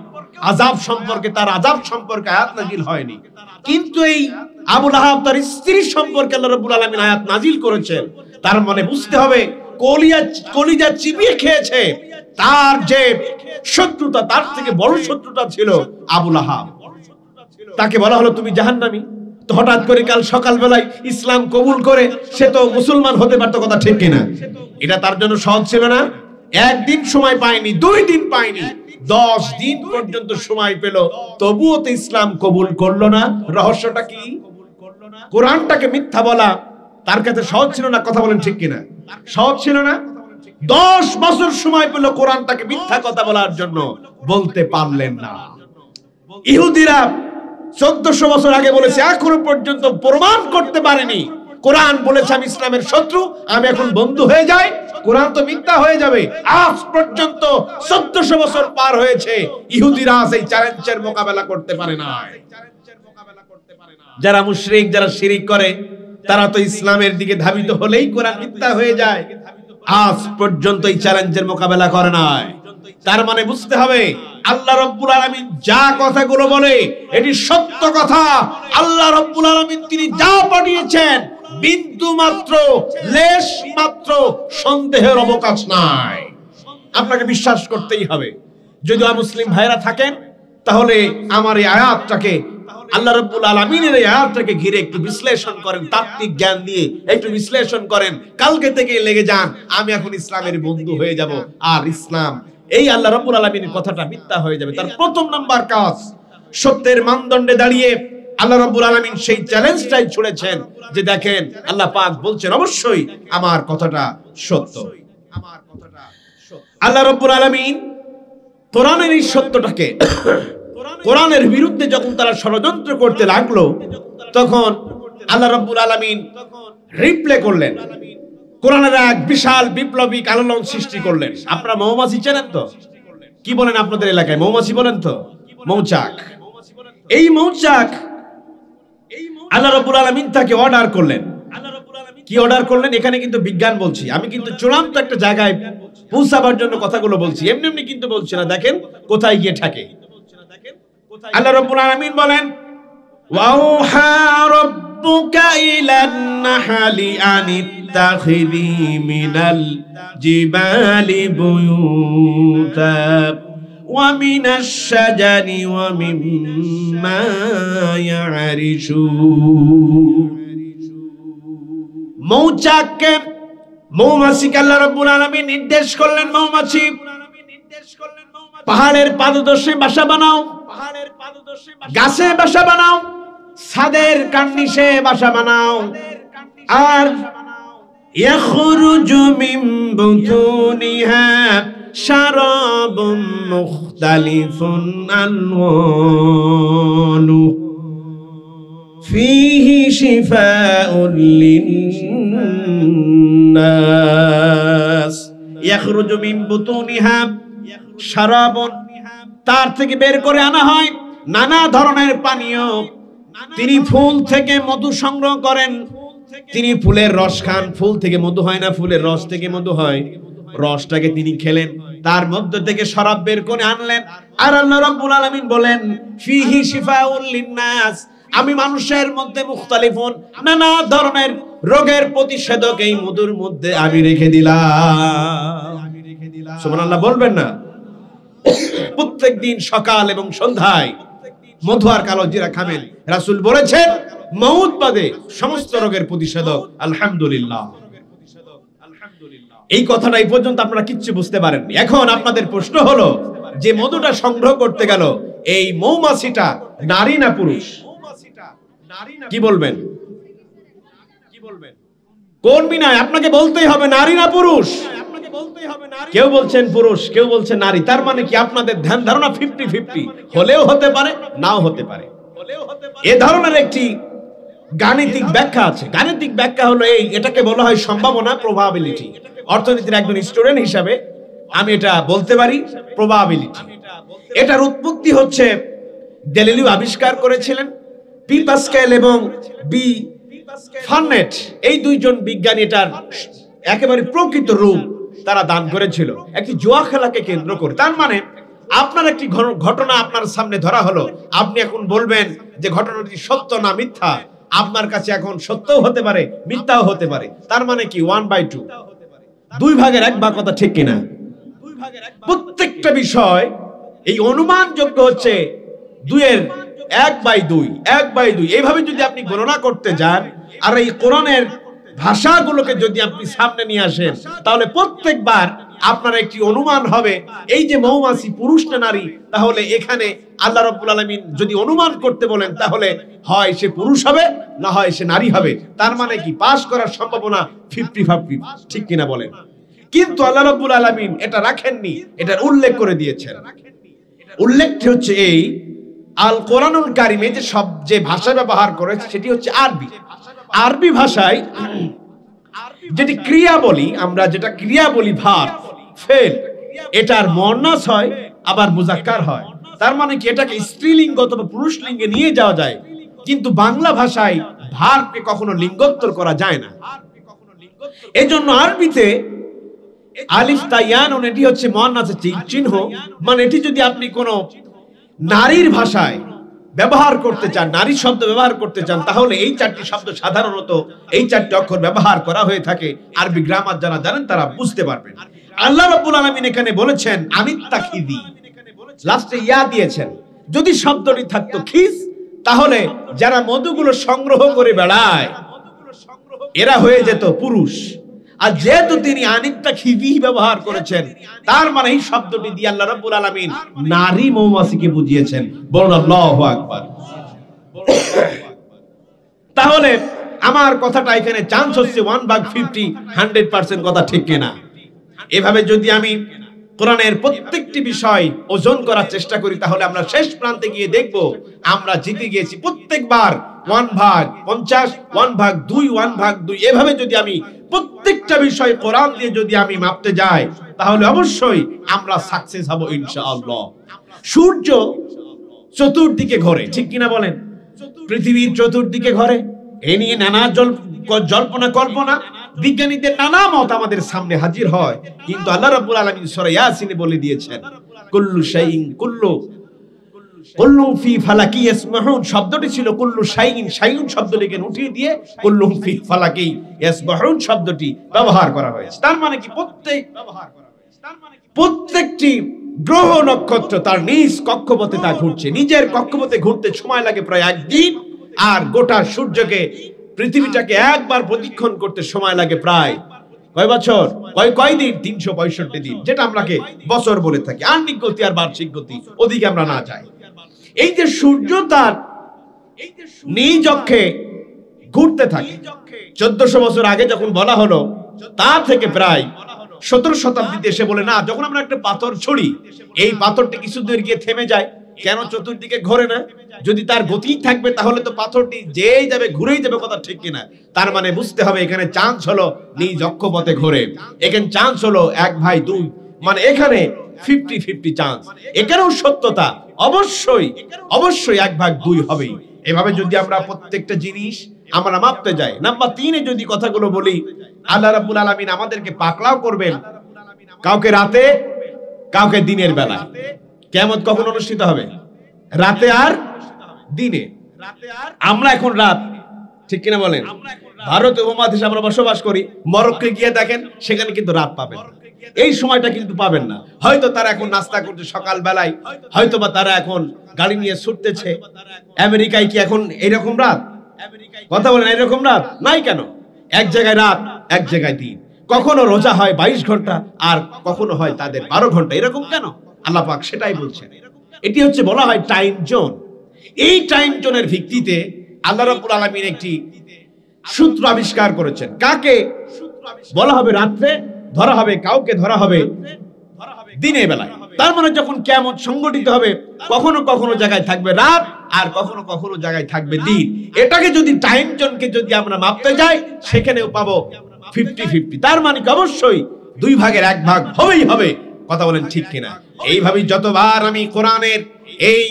আযাব সম্পর্কে, তার আযাব সম্পর্কে আয়াত নাজিল হয়নি। কিন্তু এই আবু লাহাব তার স্ত্রী সম্পর্কে আল্লাহ রাব্বুল আলামিন আয়াত নাজিল করেছেন। তার মানে বুঝতে হবে কলিজা চিবিয়ে খেয়েছে, তার যে শত্রুতা, তার থেকে বড় শত্রুতা ছিল আবু লাহাব। তাকে বলা হলো তুমি জাহান্নামী। তো হঠাৎ করে কাল সকালবেলায় ইসলাম কবুল করে সে তো মুসলমান হতে পারতো, কথা ঠিক কিনা? এটা তার জন্য সহজ ছিল না। একদিন সময় পায়নি, 2 দিন পায়নি, 10 দিন পর্যন্ত সময় পেল, তবুও তো ইসলাম কবুল করলো না। রহস্যটা কি? কোরআনটাকে মিথ্যা বলা তার কাছে সহজ ছিল না, কথা বলেন ঠিক কিনা? সহজ ছিল না। 10 বছর সময় পেল কোরআনটাকে মিথ্যা কথা বলার জন্য, বলতে পারলেন না। ইহুদিরা 1400 বছর আগে বলেছে, এখনো পর্যন্ত প্রমাণ করতে পারেনি। কোরআন বলেছে আমি ইসলামের শত্রু, আমি এখন বন্ধু হয়ে যাই, কোরআন তো মিথ্যা হয়ে যাবে। আজ পর্যন্ত 1400 বছর পার হয়েছে, ইহুদিরা এই চ্যালেঞ্জের মোকাবেলা করতে পারে না। যারা মুশরিক, যারা শিরিক করে, তারা তো ইসলামের দিকে ধাবিত হলেই কোরআন মিথ্যা হয়ে যায়। আজ পর্যন্ত এই চ্যালেঞ্জের মোকাবেলা করে নাই। তার মানে বুঝতে হবে আল্লাহ রাব্বুল আলামিন যা কথাগুলো বলে এটি সত্য কথা। আল্লাহ রাব্বুল আলামিন তিনি যা পাঠিয়েছেন বিন্দু মাত্র, লেশ মাত্র সন্দেহের অবকাশ নাই। আপনাকে বিশ্বাস করতেই হবে। যদি মুসলিম ভাইরা থাকেন তাহলে আমার এই আয়াতটাকে, আল্লাহ রাব্বুল আলামিনের এই আয়াতটাকে ঘিরে একটু বিশ্লেষণ করেন, তাত্ত্বিক জ্ঞান দিয়ে একটু বিশ্লেষণ করেন। কালকে থেকে লেগে যান আমি এখন ইসলামের বন্ধু হয়ে যাব, আর ইসলাম এই আল্লাহ রাব্বুল আলামিনের কথাটা মিথ্যা হয়ে যাবে। তার প্রথম নাম্বার কাজ, সত্যের মানদণ্ডে দাঁড়িয়ে আল্লাহ রাব্বুল আলামিন সেই চ্যালেঞ্জটাই ছুড়েছেন যে দেখেন আল্লাহ পাক বলছেন অবশ্যই আমার কথাটা সত্য। আল্লাহ রাব্বুল আলামিন কোরআনের এই সত্যটাকে, কোরআনের বিরুদ্ধে যখন তারা ষড়যন্ত্র করতে লাগলো, তখন আল্লাহ রাব্বুল আলামিন রিপ্লে করলেন, কোরআনের এক বিশাল বিপ্লবী আলোড়ন সৃষ্টি করলেন। আপনারা মৌমাছি চেনেন তো? কি বলেন আপনাদের এলাকায়? মৌমাছি বলেন তো? মৌচাক। এই মৌচাক আল্লাহ রাব্বুল আলামিন তাকে অর্ডার করলেন। কি অর্ডার করলেন? এখানে কিন্তু বিজ্ঞান বলছি, আমি কিন্তু চূড়ান্ত একটা জায়গায় পৌঁছাবার জন্য কথাগুলো বলছি, এমনি এমনি কিন্তু বলছি না। দেখেন কোথায় গিয়ে থাকে। আল্লাহ রাব্বুল আলামিন বলেন, ওয়াউহা রাব্বুকা ইলান নাহলি আনিত্তাখিযি মিনাল জিবালি বুয়ুতা ওয়া মিনাশ শাজারি ওয়া মিম্মা ইয়ারিশুন। মৌচাককে, মৌমাছিকে আল্লাহ রাব্বুল আলামিন নির্দেশ করলেন, মৌমাছি পাহাড়ের পাদদেশে বাসা বানাও, গাছে বাসা বানাও, ছাদের কার্নিশে বাসা বানাও। আর ইয়াখরুজু মিন বুতুনিহা শারাবুম মুখতালিফুন আলওয়ানু ফীহি শিফাউন লিন্নাস। ইয়াখরুজু মিন বুতুনিহা শারাবুন, তার থেকে বের করে আনা হয় নানা ধরনের পানীয়। তিনি ফুল থেকে মধু সংগ্রহ করেন, তিনি ফুলের রস খান। ফুল থেকে মধু হয় না, ফুলের রস থেকে মধু হয়। রসটাকে তিনি খেলেন, তার মধ্য থেকে শরাব বের করে আনলেন। আর আল্লাহ রাব্বুল আলামিন বলেন, ফীহি শিফাউল লিন্নাস, আমি মানুষের মধ্যে মুখতালিফুন, নানা ধরনের রোগের প্রতিষেধক এই মধুর মধ্যে আমি রেখে দিলাম। সুবহানাল্লাহ বলবেন না? প্রত্যেক দিন সকাল এবং সন্ধ্যায় মধু আর কালো জিরা খাবেন। রাসূল বলেছেন মউত বাদে সমস্ত রোগের প্রতিষেধক। আলহামদুলিল্লাহ। এই কথাটা এই পর্যন্ত আপনারা কিচ্ছু বুঝতে পারেননি। এখন আপনাদের প্রশ্ন হলো, যে মধুটা সংগ্রহ করতে গেল এই মৌমাছিটা নারী না পুরুষ? কি বলবেন? কোন বিনয়? আপনাকে বলতেই হবে নারী না পুরুষ। কেউ বলছেন পুরুষ, কেউ বলছেন নারী। তার মানে কি আপনাদের ধ্যান ধারণা 50-50, হলেও হতে পারে, নাও হতে পারে। এ ধরনের একটি গাণিতিক ব্যাখ্যা আছে। গাণিতিক ব্যাখ্যা হলো এই, এটাকে বলা হয় সম্ভাবনা, প্রবাবিলিটি। অর্থনীতির একজন স্টুডেন্ট হিসাবে আমি এটা বলতে পারি, প্রবাবিলিটি। এটার উৎপত্তি হচ্ছে গ্যালিলিও আবিষ্কার করেছিলেন। পি পাস্কেল এবং বি ফার্নেট, এই দুইজন বিজ্ঞানী এটার একেবারে প্রকৃত রূপ তারা দান করেছিল একটি জুয়া খেলাকে কেন্দ্র করে। তার মানে আপনার একটি ঘটনা আপনার সামনে ধরা হলো, আপনি এখন বলবেন যে ঘটনাটি সত্য না মিথ্যা। আপনার কাছে এখন সত্যও হতে পারে, মিথ্যাও হতে পারে। তার মানে কি 1/2, 2 ভাগের 1 ভাগ কথা ঠিক কিনা? প্রত্যেকটা বিষয় এই অনুমানযোগ্য হচ্ছে 2-এর 1/2, 1/2। এইভাবে যদি আপনি গণনা করতে যান আর এই কোরআনের ভাষাগুলোকে যদি আপনি সামনে নিয়ে আসেন, তাহলে প্রত্যেকবার আপনার একটি অনুমান হবে এই যে মৌমাছি পুরুষ না নারী। তাহলে এখানে আল্লাহ রাব্বুল আলামিন যদি অনুমান করতে বলেন, তাহলে হয় সে পুরুষ হবে, না হয় সে নারী হবে। তার মানে কি পাস করার সম্ভাবনা 50-50, ঠিক কিনা বলেন? কিন্তু আল্লাহ রাব্বুল আলামিন এটা রাখেননি, এটার উল্লেখ করে দিয়েছেন। উল্লেখটি হচ্ছে এই, আল কোরআনুল কারীমে যে সব যে ভাষা ব্যবহার করেছে সেটি হচ্ছে আরবি। আরবি ভাষায় যেটি ক্রিয়া বলি আমরা, যেটা ক্রিয়া বলি ভার্ব, ফেল, এটার মুয়ান্নাস হয় আবার মুযাক্কার হয়। তার মানে কি এটাকে স্ত্রীলিঙ্গ অথবা পুরুষ লিঙ্গে নিয়ে যাওয়া যায়। কিন্তু বাংলা ভাষায় ভার্বকে কখনো লিঙ্গোত্তর করা যায় না। এজন্য আরবিতে আলিফ তাইয়ান, এটি হচ্ছে মুয়ান্নাসের চিহ্ন। মানে এটি যদি আপনি কোনো নারীর ভাষায় ব্যবহার করতে চান, নারী শব্দ ব্যবহার করতে চান, তাহলে এই 4টি শব্দ সাধারণত এই 4টি অক্ষর ব্যবহার করা হয়ে থাকে। আরবি গ্রামার যারা জানেন তারা বুঝতে পারবেন। আল্লাহ রাব্বুল আলামিন এখানে বলেছেন আনিত্তাখিদি, লাস্টে ইয়া দিয়েছেন। যদি শব্দটি থাকতো খিজ, তাহলে যারা মধুগুলো সংগ্রহ করে বেড়ায় এরা হয়ে যেত পুরুষ। আর যেহেতু তিনি আনিত্তাখিদি ব্যবহার করেছেন, তার মানে এই শব্দটি দিয়ে আল্লাহ রাব্বুল আলামিন নারী মৌমাছিকে বুঝিয়েছেন। বলুন আল্লাহু আকবার। তাহলে আমার কথাটা এখানে চান্স হচ্ছে 1/50, 100% কথা ঠিক কিনা? এভাবে যদি আমি কোরআনের প্রত্যেকটি বিষয় ওজন করার চেষ্টা করি, তাহলে আমরা শেষ প্রান্তে গিয়ে দেখব আমরা জিতে গিয়েছি। প্রত্যেকবার 1/50, 1/2, 1/2। এভাবে যদি আমি প্রত্যেকটা বিষয় কোরআন দিয়ে যদি আমি মাপতে যাই, তাহলে অবশ্যই আমরা সাকসেস হব ইনশাআল্লাহ। সূর্য চতুর্দিকে ঘরে, ঠিক কিনা বলেন? পৃথিবীর চতুর্দিকে ঘরে। এ নিয়ে নানা জল্পনা কল্পনা, বিজ্ঞানীদের নানা মত আমাদের সামনে হাজির হয়, কিন্তু আল্লাহ রাব্বুল আলামিন সূরা ইয়াসিনে বলে দিয়েছেন কুল্লু শাইইন কুল্লুম ফি ফালাকি ইয়াসবাহুন। শব্দটি ছিল কুল্লু শাইইন, শাইউন শব্দটিকে উঠিয়ে দিয়ে কুল্লুম ফি ফালাকি ইয়াসবাহুন শব্দটি ব্যবহার করা হয়েছে। তার মানে কি প্রত্যেকটি গ্রহ নক্ষত্র তার নিজ কক্ষপথে তা ঘুরছে। নিজের কক্ষপথে ঘুরতে সময় লাগে প্রায় একদিন, আর গোটা সূর্যকে, পৃথিবীটাকে একবার প্রদক্ষিণ করতে সময় লাগে প্রায় কয় বছর, কয় দিন? 365 দিন, যেটা আমরাকে বছর বলে থাকি। আহ্নিক গতি আর বার্ষিক গতি, ওদিকে আমরা না যাই। এই যে সূর্য তার নিজ অক্ষে ঘুরতে থাকে, 1400 বছর আগে যখন বলা হলো, তা থেকে প্রায় 17 শতাব্দীতে এসে বলে না, যখন আমরা একটা পাথর ছড়ি, এই পাথরটি কিছু দূর গিয়ে থেমে যায়, কেন চতুর্দিকে ঘোরে না? যদি তার গতি থাকবে তাহলে তো পাথরটি যেই যাবে ঘুরেই যাবে, কথা ঠিক কিনা? তার মানে বুঝতে হবে এখানে চান্স হলো নিজ অক্ষপথে ঘোরে, এখানে চান্স হলো 1 ভাই 2, মানে এখানে 50-50 চান্স। এখানেও সত্যতা অবশ্যই 1/2 হবেই। এভাবে যদি আমরা প্রত্যেকটা জিনিস আমরা মাপতে যাই। নাম্বার 3-এ যদি কথাগুলো বলি, আল্লাহ রাব্বুল আলামিন আমাদেরকে পাকড়াও করবেন, কাউকে রাতে, কাউকে দিনের বেলা। কিয়ামত কখন অনুষ্ঠিত হবে? রাতে আর দিনে। আমরা এখন রাত, ঠিক কিনা বলেন? ভারত উপমহাদেশে আমরা বসবাস করি, মরক্কোয় গিয়ে দেখেন সেখানে কিন্তু রাত পাবেন না, এই সময়টা কিন্তু পাবেন না। হয়তো তারা এখন নাস্তা করছে সকাল বেলায়, হয়তো বা তারা এখন গাড়ি নিয়ে ছুটতেছে। আমেরিকায় কি এখন এইরকম রাত? কথা বলেন, এইরকম রাত নাই কেন? এক জায়গায় রাত, এক জায়গায় দিন। কখনো রোজা হয় 22 ঘন্টা, আর কখনো হয় তাদের 12 ঘন্টা। এরকম কেন? আল্লাহ পাক সেটাই বলছেন। এটি হচ্ছে বলা হয় টাইম জোন। এই টাইম জোনের ভিত্তিতে আল্লাহ রাব্বুল আলামিন একটি সূত্র আবিষ্কার করেছেন। কাকে বলা হবে রাত্রে, ধরা হবে কাউকে ধরা হবে দিনের বেলায়। তার মানে যখন কিয়ামত সংগঠিত হবে, কখনো কখনো জায়গায় থাকবে রাত, আর কখনো কখনো জায়গায় থাকবে দিন। এটাকে যদি টাইম জোনকে যদি আমরা মাপতে যাই, সেখানেও পাবো 50-50। তার মানে অবশ্যই 2 ভাগের 1 ভাগ হবেই হবে। কথা বলেন ঠিক কিনা? এইভাবে যতবার আমি কোরআনের এই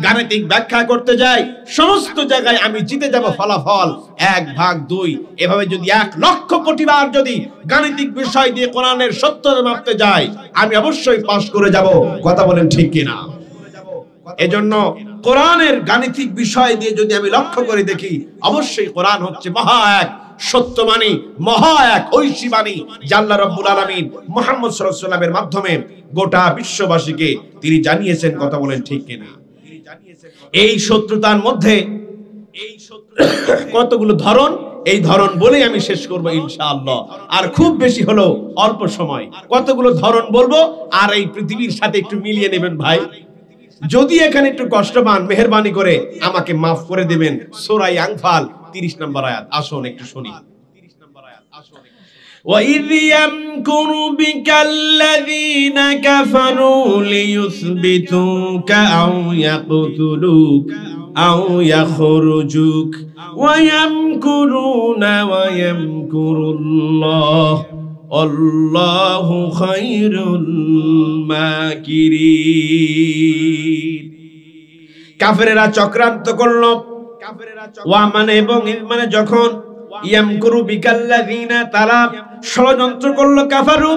গাণিতিক ব্যাখ্যা করতে যাই, সমস্ত জায়গায় আমি জিতে যাব ফলাফল 1/2। এভাবে যদি 1 লক্ষ কোটি বার যদি গাণিতিক বিষয় দিয়ে কোরআনের সত্যতা মাপতে যাই, আমি অবশ্যই পাস করে যাব। কথা বলেন ঠিক কিনা? এজন্য কোরআনের গাণিতিক বিষয় দিয়ে যদি আমি লক্ষ্য করে দেখি, অবশ্যই কোরআন হচ্ছে মহা এক সত্যবাণী, মহা এক ঐশী বাণী, যা আল্লাহ রাব্বুল আলামিন মুহাম্মদ সাল্লাল্লাহু আলাইহি ওয়াসাল্লামের মাধ্যমে গোটা বিশ্ববাসীকে তিনি জানিয়েছেন। কথা বলেন ঠিক কিনা? এই শত্রুতার মধ্যে কতগুলো ধরন, এই ধরন বলেই আমি শেষ করব ইনশাআল্লাহ। আর খুব বেশি হলো অল্প সময়, কতগুলো ধরন বলবো, আর এই পৃথিবীর সাথে একটু মিলিয়ে নেবেন ভাই। যদি এখানে একটু কষ্ট পান, মেহেরবানি করে আমাকে মাফ করে দিবেন। সূরা আনফাল 30 নম্বর আয়াত, আসুন একটু শুনি। وَإِذْ يَمْكُرُ بِكَ الَّذِينَ كَفَرُوا لِيُثْبِتُوكَ أَوْ يَقْتُلُوكَ أَوْ يَخْرُجُوكَ وَيَمْكُرُونَ وَيَمْكُرُ اللَّهُ وَاللَّهُ خَيْرُ الْمَاكِرِينَ। কাফেরেরা চক্রান্ত করল, ওয়া মানে এবং মানে যখন, ইয়ামকুরু বিকাল্লাযিনা তারা ষড়যন্ত্র করলো, কাফারু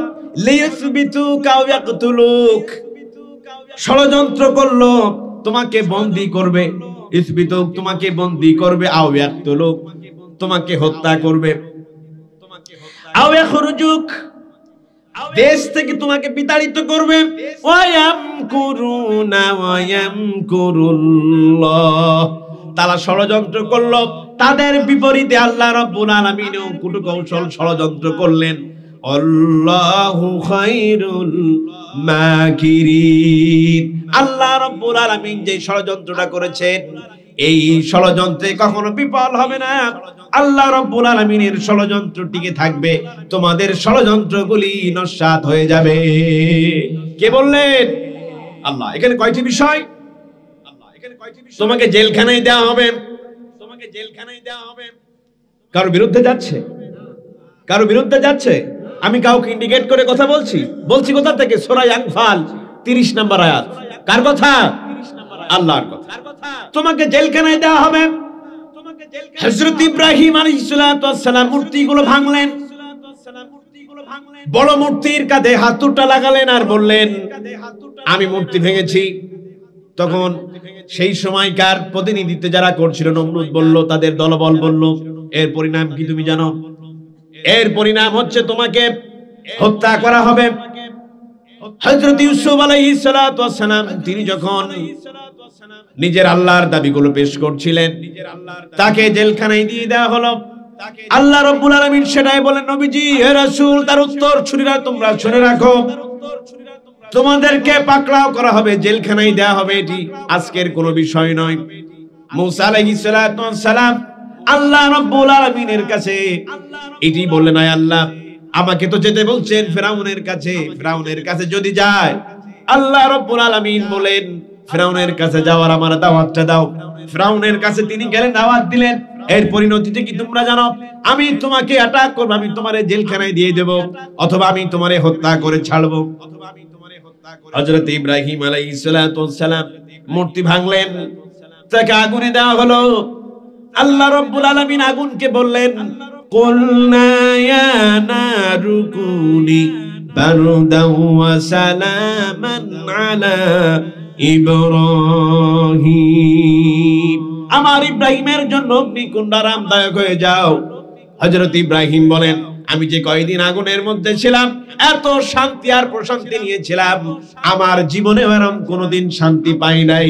লিয়াসবিতুকা আও ইয়াকতুলুক, ষড়যন্ত্র করলো তোমাকে বন্দী করবে, ইসবিতুক তোমাকে বন্দী করবে, আও ইয়াকতুলুক তোমাকে হত্যা করবে, আও ইয়াখরুজুক দেশ থেকে তোমাকে বিতাড়িত করবে। ওয়ায়ামকুরুনা ওয়ায়ামকুরুল্লাহ, তারা ষড়যন্ত্র করলো, তাদের বিপরীতে আল্লাহ রাব্বুল আলামিনও কূটকৌশল ষড়যন্ত্র করলেন। আল্লাহু খায়রুল মাকিরিন, আল্লাহ রাব্বুল আলামিন যে ষড়যন্ত্রটা করেছেন, এই ষড়যন্ত্রে কখনো বিফল হবে না। আল্লাহ রাব্বুল আলামিনের ষড়যন্ত্র টিকে থাকবে, তোমাদের ষড়যন্ত্রগুলি নস্যাৎ হয়ে যাবে। কে বললেন? আল্লাহ। এখানে কয়টি বিষয়? তোমাকে জেলখানায় দেওয়া হবে, তোমাকে জেলখানায় দেওয়া হবে। কারো বিরুদ্ধে যাচ্ছে, কারো বিরুদ্ধে যাচ্ছে, আমি কাউকে ইন্ডিকেট করে কথা বলছি, বলছি কোথা থেকে? সূরা আনফাল 30 নম্বর আয়াত। কার কথা? আল্লাহর কথা। তোমাকে জেলখানায় দেওয়া হবে। হযরত ইব্রাহিম আলাইহিস সালাম মূর্তিগুলো ভাঙলেন, বড় মূর্তির কাঁধে হাতুড়টা লাগালেন আর বললেন, আমি মূর্তি ভেঙেছি। তখন সেই সময়কার প্রতিনিধিত্ব যারা করছিল, নমরুদ বলল, তাদের দলবল বলল, এর পরিণাম কি তুমি জানো? এর পরিণাম হচ্ছে তোমাকে হত্যা করা হবে। হযরত ইউসুফ আলাইহিস সালাম তিনি যখন নিজের আল্লাহর দাবিগুলো পেশ করছিলেন, তাকে জেলখানায় দিয়ে দেওয়া হলো। আল্লাহ রাব্বুল আলামিন সেটাই বলেন, নবীজি, হে রাসূল, তার উত্তর শুনিরা তোমরা শুনে রাখো, তোমাদেরকে পাকড়াও করা হবে, জেলখানায় দেওয়া হবে, এটি আজকের কোনো বিষয় নয়। মুসা আলাইহিস সালাম আল্লাহ রাব্বুল আলামিনের কাছে এটি বললেন, আয় আল্লাহ, আমাকে তো যেতে বলছেন ফিরাউনের কাছে, ফিরাউনের কাছে যদি যায়, আল্লাহ রাব্বুল আলামিন বলেন, ফিরাউনের কাছে যাওয়ার আমার দাওয়াতটা দাও। ফিরাউনের কাছে তিনি গেলেন, দাওয়াত দিলেন। এর পরিণতিতে কি তোমরা জানো? আমি তোমাকে অ্যাটাক করব, আমি তোমারে জেলখানায় দিয়ে দেব, অথবা আমি তোমারে হত্যা করে ছাড়বো। হযরত ইব্রাহিম আলাইহিস সালাম মূর্তি ভাঙলেন, তাকে আগুনে দেওয়া হলো। আল্লাহ রাব্বুল আলামিন আগুনকে বললেন, কুলনা ইয়া নারু কুনি বারদাও ওয়া সালামান আলা ইব্রাহিম, আমার ইব্রাহিমের জন্য অগ্নিকুণ্ড আরামদায়ক হয়ে যাও। হযরত ইব্রাহিম বলেন, আমি যে কয়দিন আগুনের মধ্যে ছিলাম, এত শান্তি আর প্রশান্তি নিয়েছিলাম, আমার জীবনে এরকম কোনোদিন শান্তি পাই নাই।